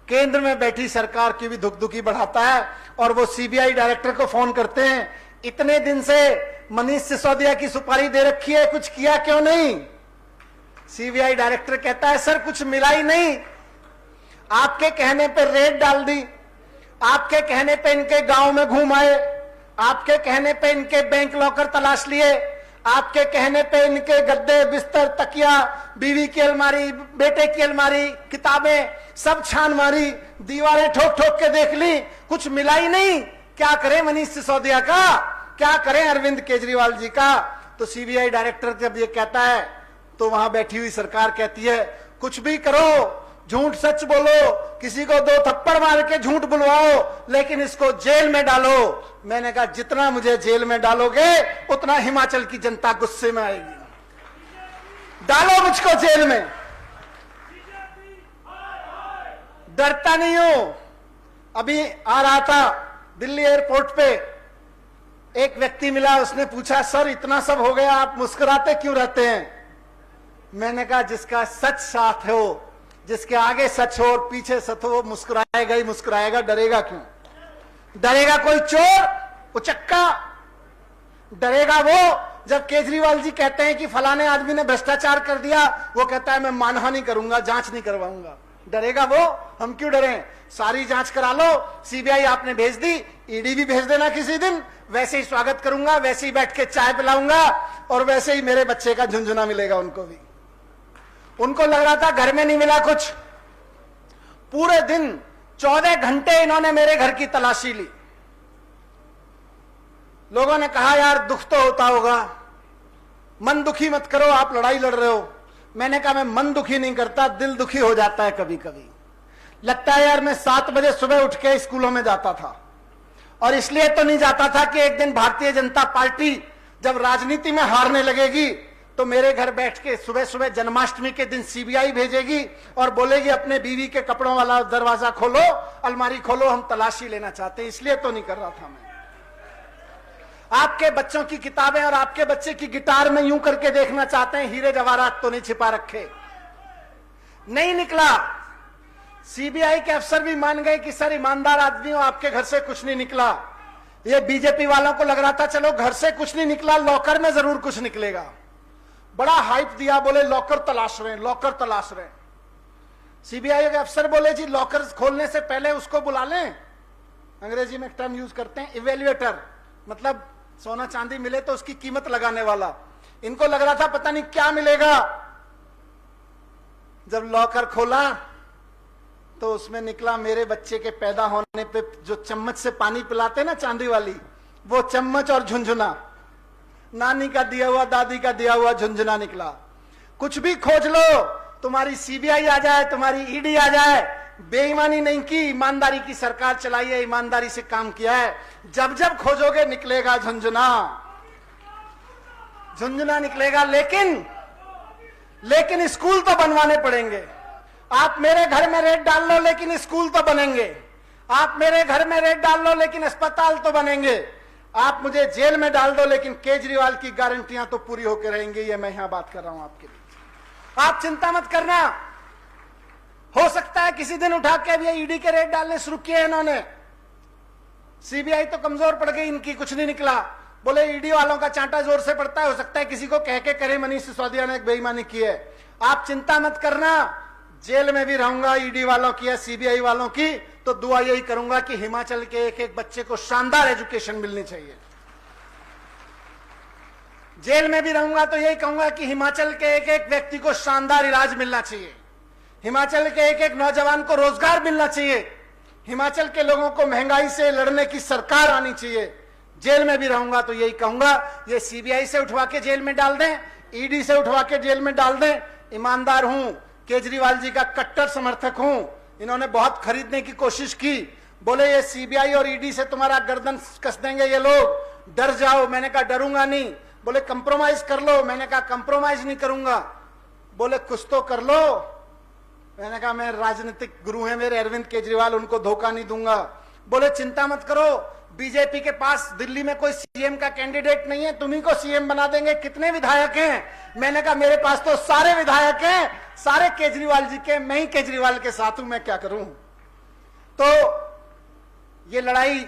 केंद्र में बैठी सरकार की भी दुखदुखी बढ़ाता है। और वो सीबीआई डायरेक्टर को फोन करते हैं, इतने दिन से मनीष सिसोदिया की सुपारी दे रखी है, कुछ किया क्यों नहीं? सीबीआई डायरेक्टर कहता है सर कुछ मिला ही नहीं, आपके कहने पे रेड डाल दी, आपके कहने पे इनके गांव में घूम आए, आपके कहने पे इनके बैंक लॉकर तलाश लिए, आपके कहने पे इनके गद्दे बिस्तर तकिया बीवी की अलमारी बेटे की अलमारी किताबें सब छान मारी, दीवारें ठोक ठोक के देख ली, कुछ मिला ही नहीं। क्या करें मनीष सिसोदिया का, क्या करें अरविंद केजरीवाल जी का। तो सीबीआई डायरेक्टर जब ये कहता है तो वहां बैठी हुई सरकार कहती है कुछ भी करो, झूठ सच बोलो, किसी को 2 थप्पड़ मार के झूठ बुलवाओ, लेकिन इसको जेल में डालो। मैंने कहा जितना मुझे जेल में डालोगे उतना हिमाचल की जनता गुस्से में आएगी। डालो मुझको जेल में, डरता नहीं हूं। अभी आ रहा था दिल्ली एयरपोर्ट पे, एक व्यक्ति मिला, उसने पूछा सर इतना सब हो गया आप मुस्कुराते क्यों रहते हैं। मैंने कहा जिसका सच साथ हो, जिसके आगे सच हो और पीछे सच हो, वो मुस्कुराएगा ही मुस्कुराएगा, डरेगा क्यों। डरेगा कोई चोर उचक्का, डरेगा वो जब केजरीवाल जी कहते हैं कि फलाने आदमी ने भ्रष्टाचार कर दिया, वो कहता है मैं मानहानि करूंगा, जांच नहीं करवाऊंगा। डरेगा वो, हम क्यों डरें। सारी जांच करा लो, सीबीआई आपने भेज दी, ईडी भी भेज देना किसी दिन, वैसे ही स्वागत करूंगा, वैसे ही बैठ के चाय पिलाऊंगा और वैसे ही मेरे बच्चे का झुंझुना मिलेगा उनको भी। उनको लग रहा था घर में नहीं मिला कुछ, पूरे दिन 14 घंटे इन्होंने मेरे घर की तलाशी ली। लोगों ने कहा यार दुख तो होता होगा, मन दुखी मत करो, आप लड़ाई लड़ रहे हो। मैंने कहा मैं मन दुखी नहीं करता, दिल दुखी हो जाता है कभी कभी। लगता है यार मैं 7 बजे सुबह उठ के स्कूलों में जाता था, और इसलिए तो नहीं जाता था कि एक दिन भारतीय जनता पार्टी जब राजनीति में हारने लगेगी तो मेरे घर बैठ के सुबह सुबह जन्माष्टमी के दिन सीबीआई भेजेगी और बोलेगी अपने बीवी के कपड़ों वाला दरवाजा खोलो, अलमारी खोलो, हम तलाशी लेना चाहते हैं। इसलिए तो नहीं कर रहा था मैं। आपके बच्चों की किताबें और आपके बच्चे की गिटार में यूं करके देखना चाहते हैं, हीरे जवाहरात तो नहीं छिपा रखे। नहीं निकला। सीबीआई के अफसर भी मान गए कि सर ईमानदार आदमी हो, आपके घर से कुछ नहीं निकला। ये बीजेपी वालों को लग रहा था चलो घर से कुछ नहीं निकला, लॉकर में जरूर कुछ निकलेगा। बड़ा हाइप दिया, बोले लॉकर तलाश रहे हैं, लॉकर तलाश रहे हैं। सीबीआई के अफसर बोले जी लॉकर खोलने से पहले उसको बुला लें, अंग्रेजी में एक टर्म यूज करते हैं इवेल्युएटर, मतलब सोना चांदी मिले तो उसकी कीमत लगाने वाला। इनको लग रहा था पता नहीं क्या मिलेगा। जब लॉकर खोला तो उसमें निकला मेरे बच्चे के पैदा होने पे जो चम्मच से पानी पिलाते ना चांदी वाली, वो चम्मच और झुंझुना, नानी का दिया हुआ दादी का दिया हुआ झुंझुना निकला। कुछ भी खोज लो, तुम्हारी सीबीआई आ जाए, तुम्हारी ईडी आ जाए, बेईमानी नहीं की, ईमानदारी की सरकार चलाई है, ईमानदारी से काम किया है। जब जब खोजोगे निकलेगा झुंझुना, झुंझुना निकलेगा। लेकिन स्कूल तो बनवाने पड़ेंगे। आप मेरे घर में रेड डाल लो लेकिन स्कूल तो बनेंगे, आप मेरे घर में रेड डाल लो लेकिन अस्पताल तो बनेंगे, आप मुझे जेल में डाल दो लेकिन केजरीवाल की गारंटियां तो पूरी होकर रहेंगी। ये मैं यहां बात कर रहा हूं आपके बीच। आप चिंता मत करना, हो सकता है किसी दिन उठा के ये ईडी के रेड डालने शुरू किए इन्होंने। सीबीआई तो कमजोर पड़ गई इनकी, कुछ नहीं निकला। बोले ईडी वालों का चांटा जोर से पड़ता है, हो सकता है किसी को कह के करे मनीष सिसोदिया ने एक बेईमानी की है। आप चिंता मत करना, जेल में भी रहूंगा ईडी वालों की या सीबीआई वालों की, तो दुआ यही करूंगा कि हिमाचल के एक एक बच्चे को शानदार एजुकेशन मिलनी चाहिए। जेल में भी रहूंगा तो यही कहूंगा कि हिमाचल के एक एक व्यक्ति को शानदार इलाज मिलना चाहिए, हिमाचल के एक एक नौजवान को रोजगार मिलना चाहिए, हिमाचल के लोगों को महंगाई से लड़ने की सरकार आनी चाहिए। जेल में भी रहूंगा तो यही कहूंगा, ये सीबीआई से उठवा के जेल में डाल दें, ईडी से उठवा के जेल में डाल दें। ईमानदार हूं, केजरीवाल जी का कट्टर समर्थक हूं। इन्होंने बहुत खरीदने की कोशिश की, बोले ये सीबीआई और ईडी से तुम्हारा गर्दन कस देंगे ये लोग, डर जाओ। मैंने कहा डरूंगा नहीं। बोले कंप्रोमाइज कर लो, मैंने कहा कंप्रोमाइज नहीं करूंगा। बोले कुछ तो कर लो, मैंने कहा मैं राजनीतिक गुरु हैं मेरे अरविंद केजरीवाल, उनको धोखा नहीं दूंगा। बोले चिंता मत करो, बीजेपी के पास दिल्ली में कोई सीएम का कैंडिडेट नहीं है, तुम्ही को सीएम बना देंगे। कितने विधायक हैं? मैंने कहा मेरे पास तो सारे विधायक हैं, सारे केजरीवाल जी के, मैं ही केजरीवाल के साथ हूं, मैं क्या करूं। तो ये लड़ाई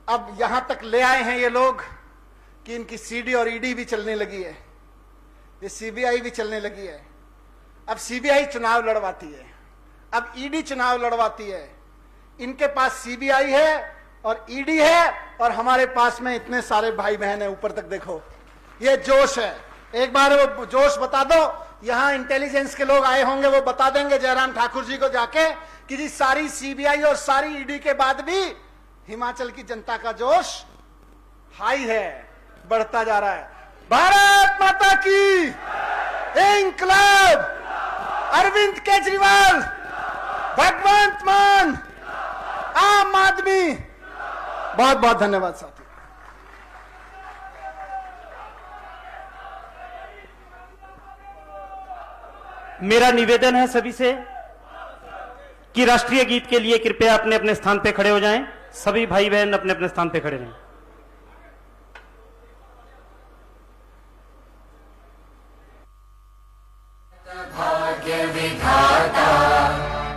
अब यहां तक ले आए हैं ये लोग कि इनकी सीडी और ईडी भी चलने लगी है। ये सीबीआई भी चलने लगी है। अब सीबीआई चुनाव लड़वाती है, अब ईडी चुनाव लड़वाती है। इनके पास सीबीआई है और ईडी है और हमारे पास में इतने सारे भाई बहन है, ऊपर तक देखो। ये जोश है, एक बार वो जोश बता दो। यहां इंटेलिजेंस के लोग आए होंगे, वो बता देंगे जयराम ठाकुर जी को जाके कि जी सारी सीबीआई और सारी ईडी के बाद भी हिमाचल की जनता का जोश हाई है, बढ़ता जा रहा है। भारत माता की, इंकलाब, अरविंद केजरीवाल, भगवंत मान, आम आदमी। बहुत बहुत धन्यवाद साथी। मेरा निवेदन है सभी से कि राष्ट्रीय गीत के लिए कृपया अपने अपने स्थान पे खड़े हो जाएं। सभी भाई बहन अपने अपने स्थान पे खड़े रहें। भाग्य विधाता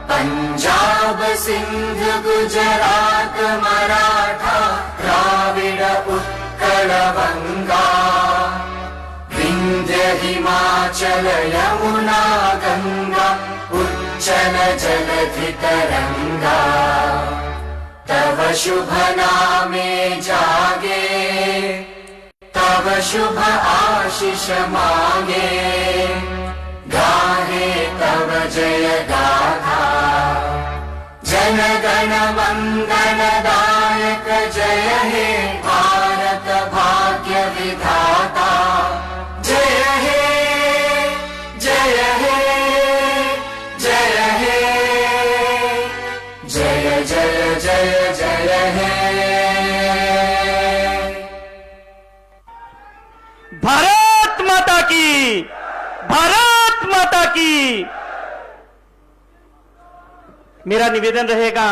पंजाब सिंध गुजरात मराठा द्राविड उत्कल बंगा विंध्य हिमाचल यमुना गंगा उच्चल जलधि तरंगा तव शुभ नामे जागे तव शुभ आशीष मांगे गाहे तव जय गाथा जन गण मंगल दायक जय हे भारत भाग्य विधाता जय हे जय हे जय हे जय जय जय जय हे। भारत माता की, भारत माता की। मेरा निवेदन रहेगा